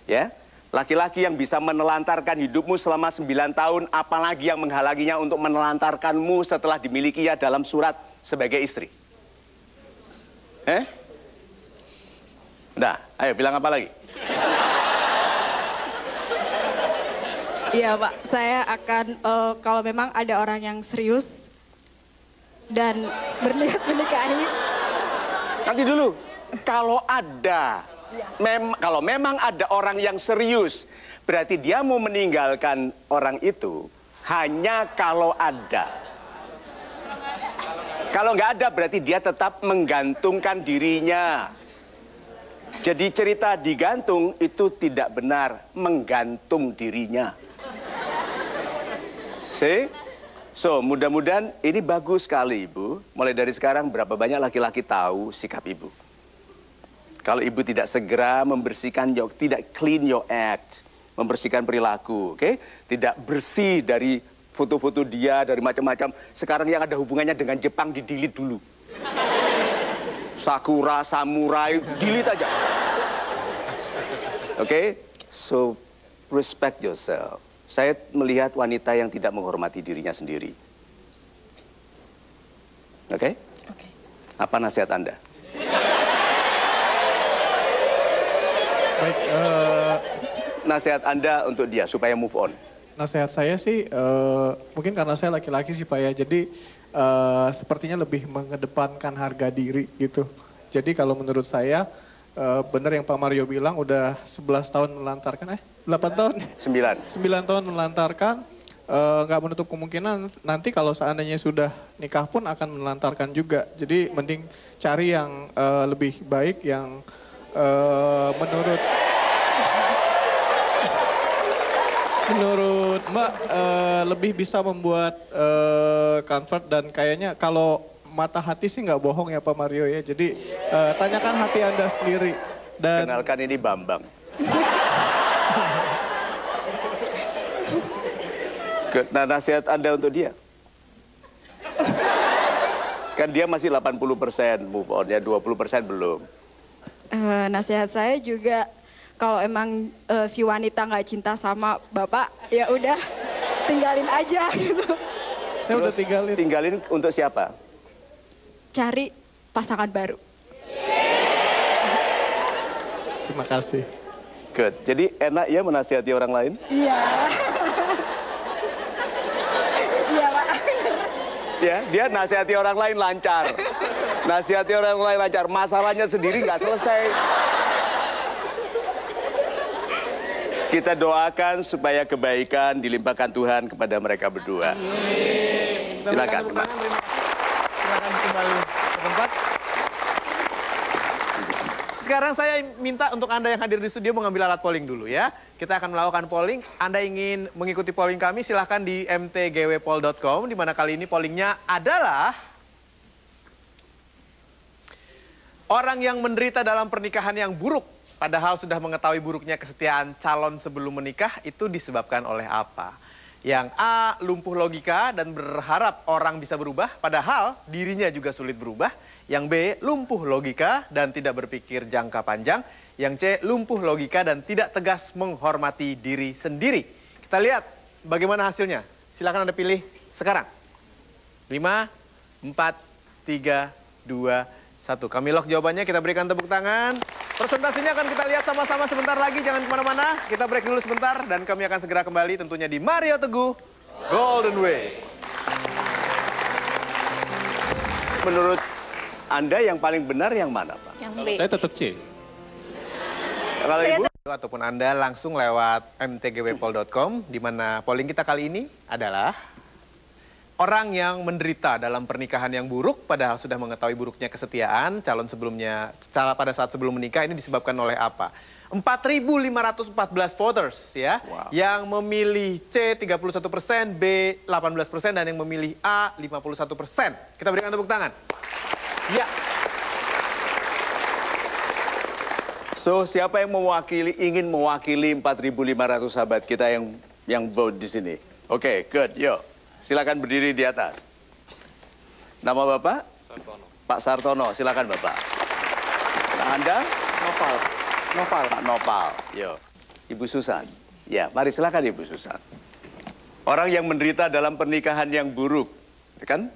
Ya, laki-laki yang bisa menelantarkan hidupmu selama 9 tahun, apalagi yang menghalanginya untuk menelantarkanmu setelah dimilikinya dalam surat sebagai istri. Udah, ayo bilang apa lagi? Iya Pak, saya akan kalau memang ada orang yang serius dan berniat menikahi. Nanti dulu, kalau memang ada orang yang serius, berarti dia mau meninggalkan orang itu hanya kalau ada. Kalau nggak ada, berarti dia tetap menggantungkan dirinya. Jadi cerita digantung itu tidak benar, menggantung dirinya. See? So, mudah-mudahan ini bagus sekali Ibu. Mulai dari sekarang berapa banyak laki-laki tahu sikap Ibu. Kalau Ibu tidak segera membersihkan, tidak clean your act, membersihkan perilaku, oke? Tidak bersih dari foto-foto dia, dari macam-macam. Sekarang yang ada hubungannya dengan Jepang di-delete dulu. Sakura, samurai, delete aja. Oke? So, respect yourself. Saya melihat wanita yang tidak menghormati dirinya sendiri. Oke? Oke. Apa nasihat Anda? Baik, Nasihat Anda untuk dia supaya move on. nasihat saya sih mungkin karena saya laki-laki sih Pak ya, jadi sepertinya lebih mengedepankan harga diri gitu. Jadi kalau menurut saya benar yang Pak Mario bilang udah 11 tahun melantarkan, 8 tahun? 9 tahun melantarkan, nggak menutup kemungkinan nanti kalau seandainya sudah nikah pun akan melantarkan juga. Jadi mending cari yang lebih baik yang menurut Mbak lebih bisa membuat comfort dan kayaknya kalau mata hati sih nggak bohong ya Pak Mario ya. Jadi tanyakan hati Anda sendiri. Dan kenalkan ini Bambang. Nah, nasihat Anda untuk dia? Kan dia masih 80% move on ya, 20% belum. Nasihat saya juga kalau emang si wanita nggak cinta sama bapak, ya udah tinggalin aja gitu. saya udah tinggalin. Tinggalin untuk siapa? Cari pasangan baru. Terima kasih. Good. Jadi enak ya menasihati orang lain? Iya. Iya Pak. Ya, dia nasihati orang lain lancar. Nasihati orang lain lancar. Masalahnya sendiri nggak selesai. Kita doakan supaya kebaikan dilimpahkan Tuhan kepada mereka berdua. Silakan. Silakan kembali ke tempat. Sekarang saya minta untuk Anda yang hadir di studio mengambil alat polling dulu ya. Kita akan melakukan polling. Anda ingin mengikuti polling kami, silahkan di mtgwpoll.com, di mana kali ini pollingnya adalah orang yang menderita dalam pernikahan yang buruk, padahal sudah mengetahui buruknya kesetiaan calon sebelum menikah, itu disebabkan oleh apa? Yang A, lumpuh logika dan berharap orang bisa berubah, padahal dirinya juga sulit berubah. Yang B, lumpuh logika dan tidak berpikir jangka panjang. Yang C, lumpuh logika dan tidak tegas menghormati diri sendiri. Kita lihat bagaimana hasilnya. Silakan Anda pilih sekarang. 5, 4, 3, 2, 1. Kami lock jawabannya, kita berikan tepuk tangan. Presentasinya akan kita lihat sama-sama sebentar lagi, jangan kemana-mana. Kita break dulu sebentar dan kami akan segera kembali tentunya di Mario Teguh Golden Ways. Menurut Anda yang paling benar yang mana, Pak? Yang B. Kalau saya tetap C. Kalau Ibu? Ataupun Anda langsung lewat mtgwpoll.com, di mana polling kita kali ini adalah orang yang menderita dalam pernikahan yang buruk, padahal sudah mengetahui buruknya kesetiaan calon sebelumnya, pada saat sebelum menikah, ini disebabkan oleh apa? 4.514 voters ya, yang memilih C 31%, B 18%, dan yang memilih A 51%. Kita berikan tepuk tangan. Ya. So, siapa yang ingin mewakili 4.500 sahabat kita yang vote di sini? Oke, good. Yuk, silakan berdiri di atas. Nama Bapak? Sartono. Pak Sartono, silakan Bapak. Nah, Anda? Noval. Pak Nopal. Yuk. Ibu Susan. Ya, mari silakan Ibu Susan. Orang yang menderita dalam pernikahan yang buruk, kan?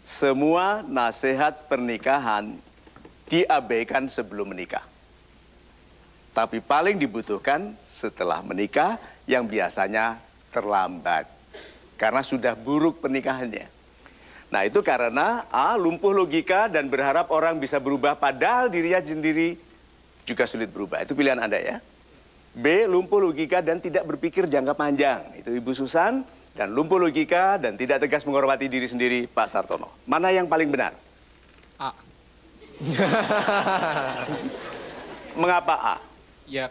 Semua nasihat pernikahan diabaikan sebelum menikah. Tapi paling dibutuhkan setelah menikah yang biasanya terlambat. Karena sudah buruk pernikahannya. Nah itu karena A, lumpuh logika dan berharap orang bisa berubah padahal dirinya sendiri juga sulit berubah. Itu pilihan Anda ya. B, lumpuh logika dan tidak berpikir jangka panjang. Itu Ibu Susan. Dan lumpuh logika dan tidak tegas menghormati diri sendiri, Pak Sartono. Mana yang paling benar? A. Mengapa A? Ya,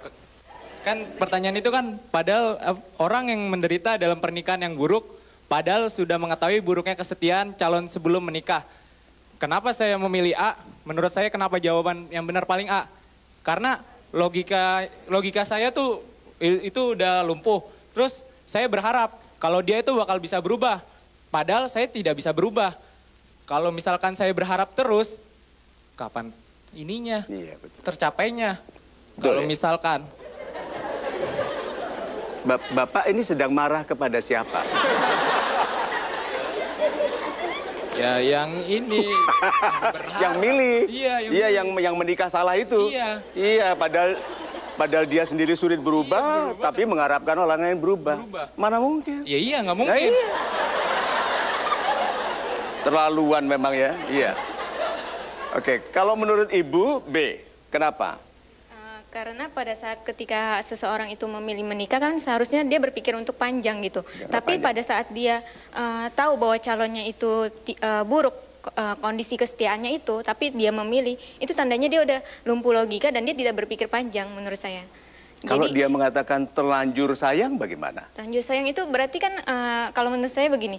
kan pertanyaan itu kan padahal orang yang menderita dalam pernikahan yang buruk, padahal sudah mengetahui buruknya kesetiaan calon sebelum menikah. Kenapa saya memilih A? Menurut saya kenapa jawaban yang benar paling A? Karena logika saya tuh itu udah lumpuh. Terus saya berharap kalau dia itu bakal bisa berubah. Padahal saya tidak bisa berubah. Kalau misalkan saya berharap terus, kapan ininya? Iya, betul. Tercapainya. Betul, Kalau ya? misalkan. Bapak ini sedang marah kepada siapa? Ya yang ini. Yang milih. Iya, yang menikah salah itu. Iya. Iya, padahal dia sendiri sulit berubah, tapi mengharapkan orang lain berubah. Mana mungkin? Ya iya, nggak Nah, mungkin. iya. Terlaluan memang ya. Iya. Oke, kalau menurut Ibu B, kenapa? Karena pada saat ketika seseorang itu memilih menikah kan seharusnya dia berpikir untuk panjang gitu. Tapi pada saat dia tahu bahwa calonnya itu buruk kondisi kesetiaannya itu, tapi dia memilih, itu tandanya dia udah lumpuh logika dan dia tidak berpikir panjang menurut saya. Kalau Jadi, dia mengatakan terlanjur sayang bagaimana? terlanjur sayang itu berarti kan kalau menurut saya begini,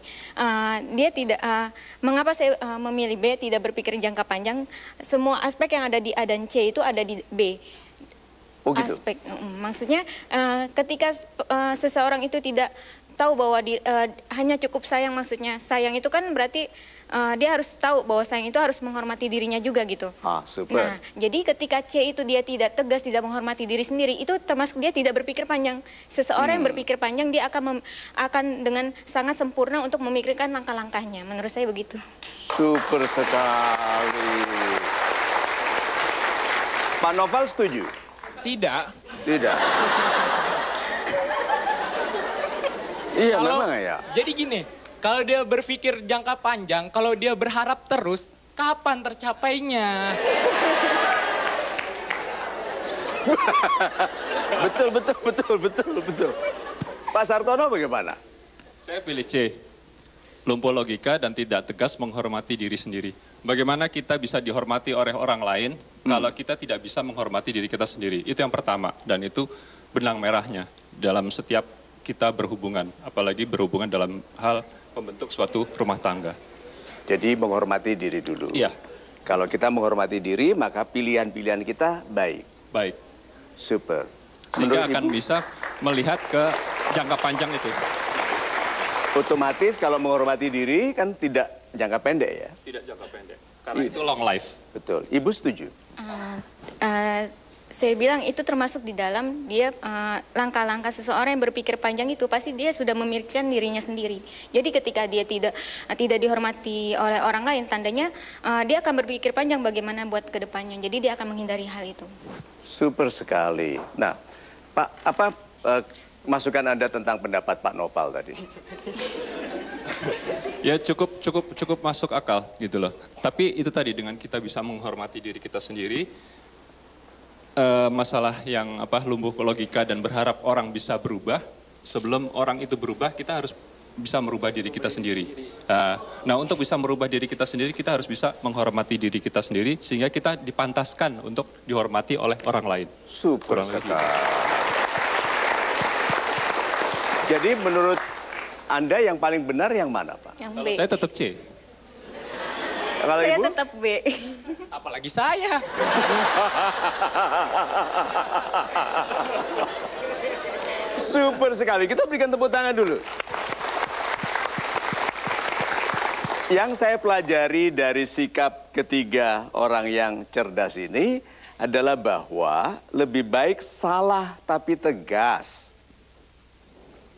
dia tidak, mengapa saya memilih B tidak berpikir jangka panjang, semua aspek yang ada di A dan C itu ada di B. Oh gitu? Aspek, maksudnya ketika seseorang itu tidak tahu bahwa hanya cukup sayang, maksudnya sayang itu kan berarti dia harus tahu bahwa sayang itu harus menghormati dirinya juga gitu. Ah, super. Nah, jadi ketika C itu dia tidak tegas, tidak menghormati diri sendiri, itu termasuk dia tidak berpikir panjang. Seseorang yang berpikir panjang dia akan dengan sangat sempurna untuk memikirkan langkah-langkahnya. Menurut saya begitu. Super sekali. Pak Noval setuju? Tidak. Tidak. Iya memang ya. Jadi gini, kalau dia berpikir jangka panjang, kalau dia berharap terus, kapan tercapainya? Betul. Pak Sartono bagaimana? Saya pilih C. Lumpuh logika dan tidak tegas menghormati diri sendiri. Bagaimana kita bisa dihormati oleh orang lain kalau kita tidak bisa menghormati diri kita sendiri? Itu yang pertama. Dan itu benang merahnya dalam setiap kita berhubungan. Apalagi berhubungan dalam hal membentuk suatu rumah tangga. Jadi menghormati diri dulu. Iya. Kalau kita menghormati diri, maka pilihan-pilihan kita baik. Baik. Super. Sehingga Menurut akan Ibu, bisa melihat ke jangka panjang itu. otomatis kalau menghormati diri kan tidak jangka pendek ya. Tidak jangka pendek. Karena itu long life. Betul. Ibu setuju? Saya bilang itu termasuk di dalam dia langkah-langkah seseorang yang berpikir panjang itu pasti dia sudah memikirkan dirinya sendiri. Jadi ketika dia tidak dihormati oleh orang lain, tandanya dia akan berpikir panjang bagaimana buat kedepannya. Jadi dia akan menghindari hal itu. Super sekali. Nah, Pak, apa masukan Anda tentang pendapat Pak Noval tadi? Ya cukup masuk akal gitu loh. Tapi itu tadi dengan kita bisa menghormati diri kita sendiri, masalah yang lumpuh logika dan berharap orang bisa berubah, sebelum orang itu berubah kita harus bisa merubah diri kita sendiri. Nah untuk bisa merubah diri kita sendiri kita harus bisa menghormati diri kita sendiri sehingga kita dipantaskan untuk dihormati oleh orang lain. Super sekali. Jadi menurut Anda yang paling benar yang mana, Pak? Yang Kalau B. saya tetap C. Kalau Saya Ibu? tetap B. Apalagi saya. Super sekali. Kita berikan tepuk tangan dulu. Yang saya pelajari dari sikap ketiga orang yang cerdas ini adalah bahwa lebih baik salah tapi tegas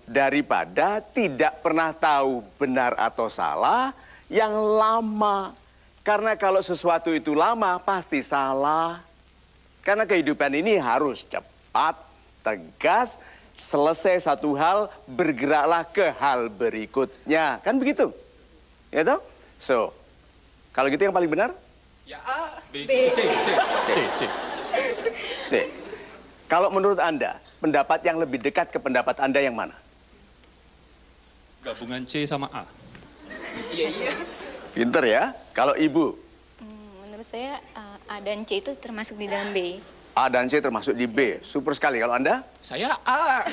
daripada tidak pernah tahu benar atau salah yang lama. Karena kalau sesuatu itu lama pasti salah. Karena kehidupan ini harus cepat, tegas, selesai satu hal, bergeraklah ke hal berikutnya. Kan begitu? Ya toh? So, kalau gitu yang paling benar? Ya A. B. C. C. Kalau menurut Anda, pendapat yang lebih dekat ke pendapat Anda yang mana? Gabungan C sama A. Iya. Pinter ya. Kalau Ibu? Menurut saya A dan C itu termasuk di dalam B. A dan C termasuk di B. Super sekali. Kalau Anda? Saya A.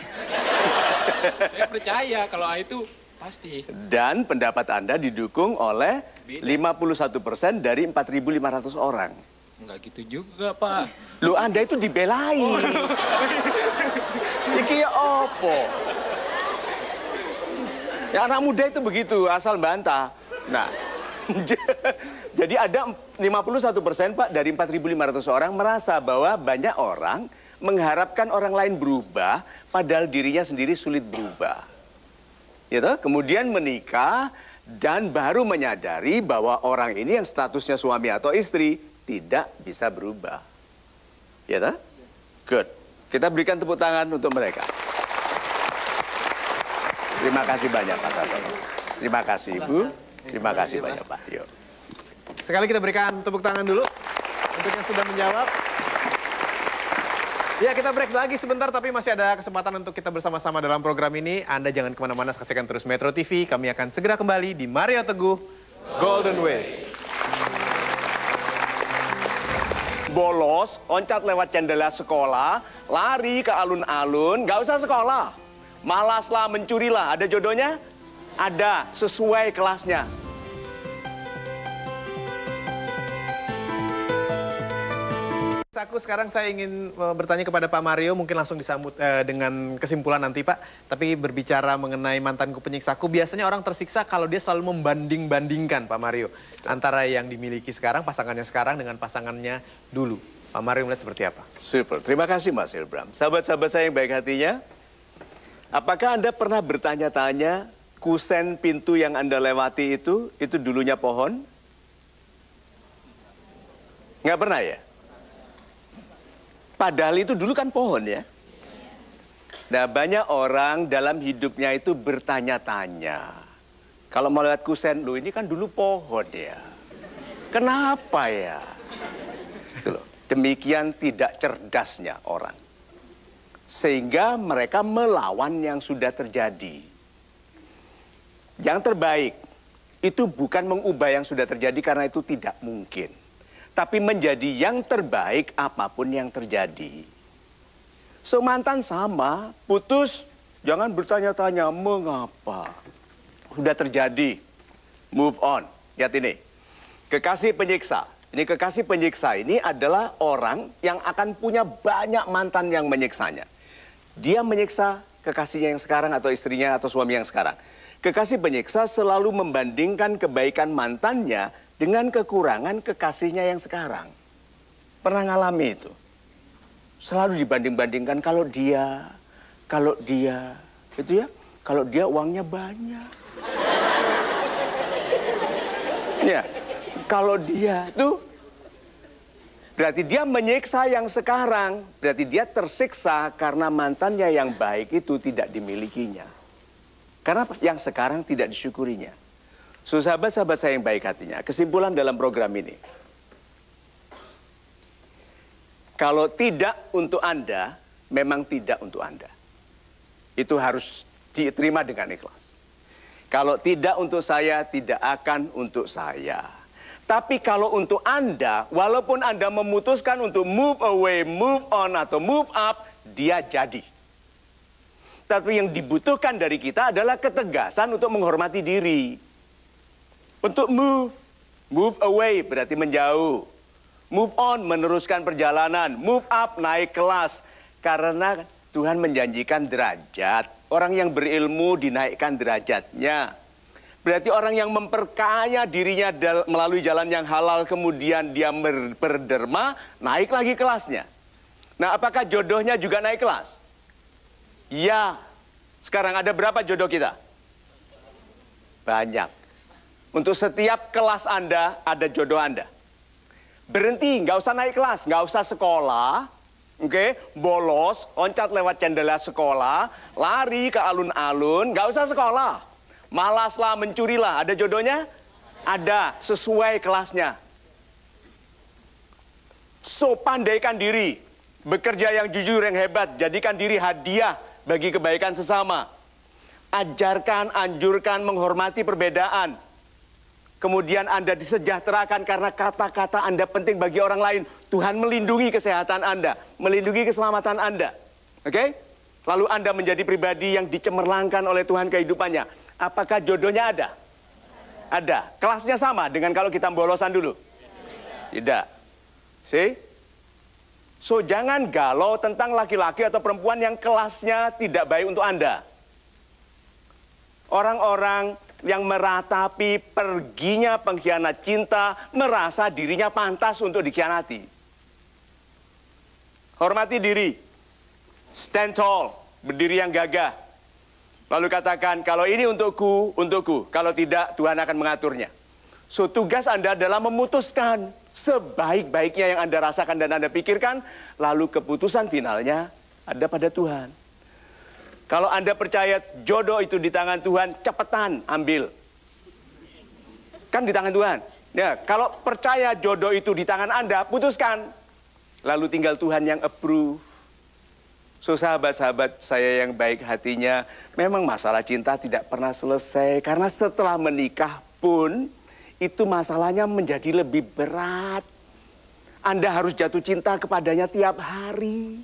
Saya percaya kalau A itu pasti. Dan pendapat Anda didukung oleh 51% dari 4.500 orang. Enggak gitu juga, Pak. Loh, Anda itu dibelain. Iki ya opo? Ya anak muda itu begitu, asal bantah. Nah, jadi ada 51% Pak dari 4.500 orang merasa bahwa banyak orang mengharapkan orang lain berubah, padahal dirinya sendiri sulit berubah. Gitu? Kemudian menikah dan baru menyadari bahwa orang ini yang statusnya suami atau istri tidak bisa berubah. Gitu? Good. Kita berikan tepuk tangan untuk mereka. Terima kasih banyak Pak Sartono. Terima kasih Ibu. Terima kasih banyak Pak. Yuk. Sekali kita berikan tepuk tangan dulu untuk yang sudah menjawab. Ya, kita break lagi sebentar, tapi masih ada kesempatan untuk kita bersama-sama dalam program ini. Anda jangan kemana-mana, saksikan terus Metro TV. Kami akan segera kembali di Mario Teguh Golden Ways. Bolos, loncat lewat jendela sekolah, lari ke alun-alun, nggak usah sekolah. Malaslah, mencurilah. Ada jodohnya? Ada, sesuai kelasnya. Aku sekarang saya ingin bertanya kepada Pak Mario, mungkin langsung disambut dengan kesimpulan nanti Pak. Tapi berbicara mengenai mantanku penyiksaku, biasanya orang tersiksa kalau dia selalu membanding-bandingkan Pak Mario. Antara yang dimiliki sekarang, pasangannya sekarang dengan pasangannya dulu. Pak Mario melihat seperti apa? Super, terima kasih Mas Ilbram. Sahabat-sahabat saya yang baik hatinya, apakah Anda pernah bertanya-tanya kusen pintu yang Anda lewati itu dulunya pohon? Nggak pernah ya? Padahal itu dulu kan pohon ya. Nah banyak orang dalam hidupnya itu bertanya-tanya. Kalau mau lewat kusen, loh ini kan dulu pohon ya. Kenapa ya? Itu loh. Demikian tidak cerdasnya orang. Sehingga mereka melawan yang sudah terjadi. Yang terbaik itu bukan mengubah yang sudah terjadi karena itu tidak mungkin. Tapi menjadi yang terbaik apapun yang terjadi. So mantan sama, putus, jangan bertanya-tanya mengapa. Sudah terjadi, move on. Lihat ini, kekasih penyiksa. Ini kekasih penyiksa ini adalah orang yang akan punya banyak mantan yang menyiksanya. Dia menyiksa kekasihnya yang sekarang atau istrinya atau suami yang sekarang. Kekasih penyiksa selalu membandingkan kebaikan mantannya dengan kekurangan kekasihnya yang sekarang. Pernah ngalami itu? Selalu dibanding-bandingkan kalau dia, itu ya, kalau dia uangnya banyak. Ya, kalau dia tuh, berarti dia menyiksa yang sekarang, berarti dia tersiksa karena mantannya yang baik itu tidak dimilikinya. Karena yang sekarang tidak disyukurinya. So, sahabat-sahabat saya yang baik hatinya, kesimpulan dalam program ini. Kalau tidak untuk Anda, memang tidak untuk Anda. Itu harus diterima dengan ikhlas. Kalau tidak untuk saya, tidak akan untuk saya. Tapi kalau untuk Anda, walaupun Anda memutuskan untuk move away, move on, atau move up, dia jadi. Tapi yang dibutuhkan dari kita adalah ketegasan untuk menghormati diri. Untuk move away berarti menjauh. Move on, meneruskan perjalanan. Move up, naik kelas. Karena Tuhan menjanjikan derajat. Orang yang berilmu dinaikkan derajatnya. Berarti orang yang memperkaya dirinya melalui jalan yang halal, kemudian dia berderma, naik lagi kelasnya. Nah, apakah jodohnya juga naik kelas? Ya. Sekarang ada berapa jodoh kita? Banyak. Untuk setiap kelas Anda, ada jodoh Anda. Berhenti, nggak usah naik kelas, nggak usah sekolah. Oke, bolos, loncat lewat jendela sekolah, lari ke alun-alun, nggak usah sekolah. Malaslah, mencurilah. Ada jodohnya? Ada, sesuai kelasnya. So, pandaikan diri. Bekerja yang jujur, yang hebat. Jadikan diri hadiah bagi kebaikan sesama. Ajarkan, anjurkan, menghormati perbedaan. Kemudian Anda disejahterakan karena kata-kata Anda penting bagi orang lain. Tuhan melindungi kesehatan Anda. Melindungi keselamatan Anda. Oke? Lalu Anda menjadi pribadi yang dicemerlangkan oleh Tuhan kehidupannya. Apakah jodohnya ada? Ada. Kelasnya sama dengan kalau kita bolosan dulu? Tidak. See? So, jangan galau tentang laki-laki atau perempuan yang kelasnya tidak baik untuk Anda. Orang-orang yang meratapi perginya pengkhianat cinta, merasa dirinya pantas untuk dikhianati. Hormati diri. Stand tall. Berdiri yang gagah. Lalu katakan, kalau ini untukku, untukku. Kalau tidak, Tuhan akan mengaturnya. So, tugas Anda adalah memutuskan sebaik-baiknya yang Anda rasakan dan Anda pikirkan. Lalu keputusan finalnya ada pada Tuhan. Kalau Anda percaya jodoh itu di tangan Tuhan, cepetan ambil. Kan di tangan Tuhan. Ya, kalau percaya jodoh itu di tangan Anda, putuskan. Lalu tinggal Tuhan yang approve. So, sahabat-sahabat saya yang baik hatinya, memang masalah cinta tidak pernah selesai. Karena setelah menikah pun, itu masalahnya menjadi lebih berat. Anda harus jatuh cinta kepadanya tiap hari.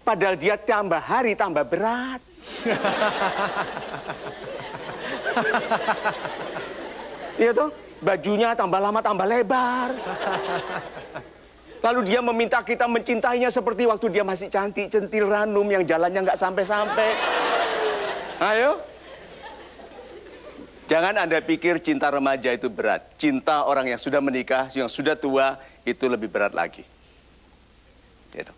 Padahal dia tambah hari tambah berat. Iya toh? Bajunya tambah lama tambah lebar. Lalu dia meminta kita mencintainya seperti waktu dia masih cantik, centil, ranum, yang jalannya nggak sampai-sampai. Ayo. Jangan Anda pikir cinta remaja itu berat. Cinta orang yang sudah menikah, yang sudah tua, itu lebih berat lagi. Gitu.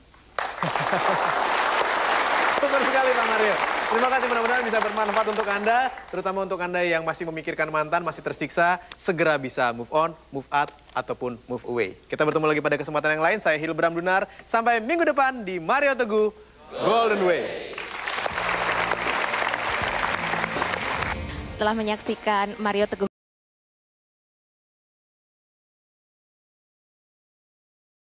Super sekali Pak Mario. Terima kasih, mudah-mudahan bisa bermanfaat untuk Anda, terutama untuk Anda yang masih memikirkan mantan, masih tersiksa, segera bisa move on, move out, ataupun move away. Kita bertemu lagi pada kesempatan yang lain. Saya Hilbram Dunar. Sampai minggu depan di Mario Teguh Golden Ways. Setelah menyaksikan Mario Teguh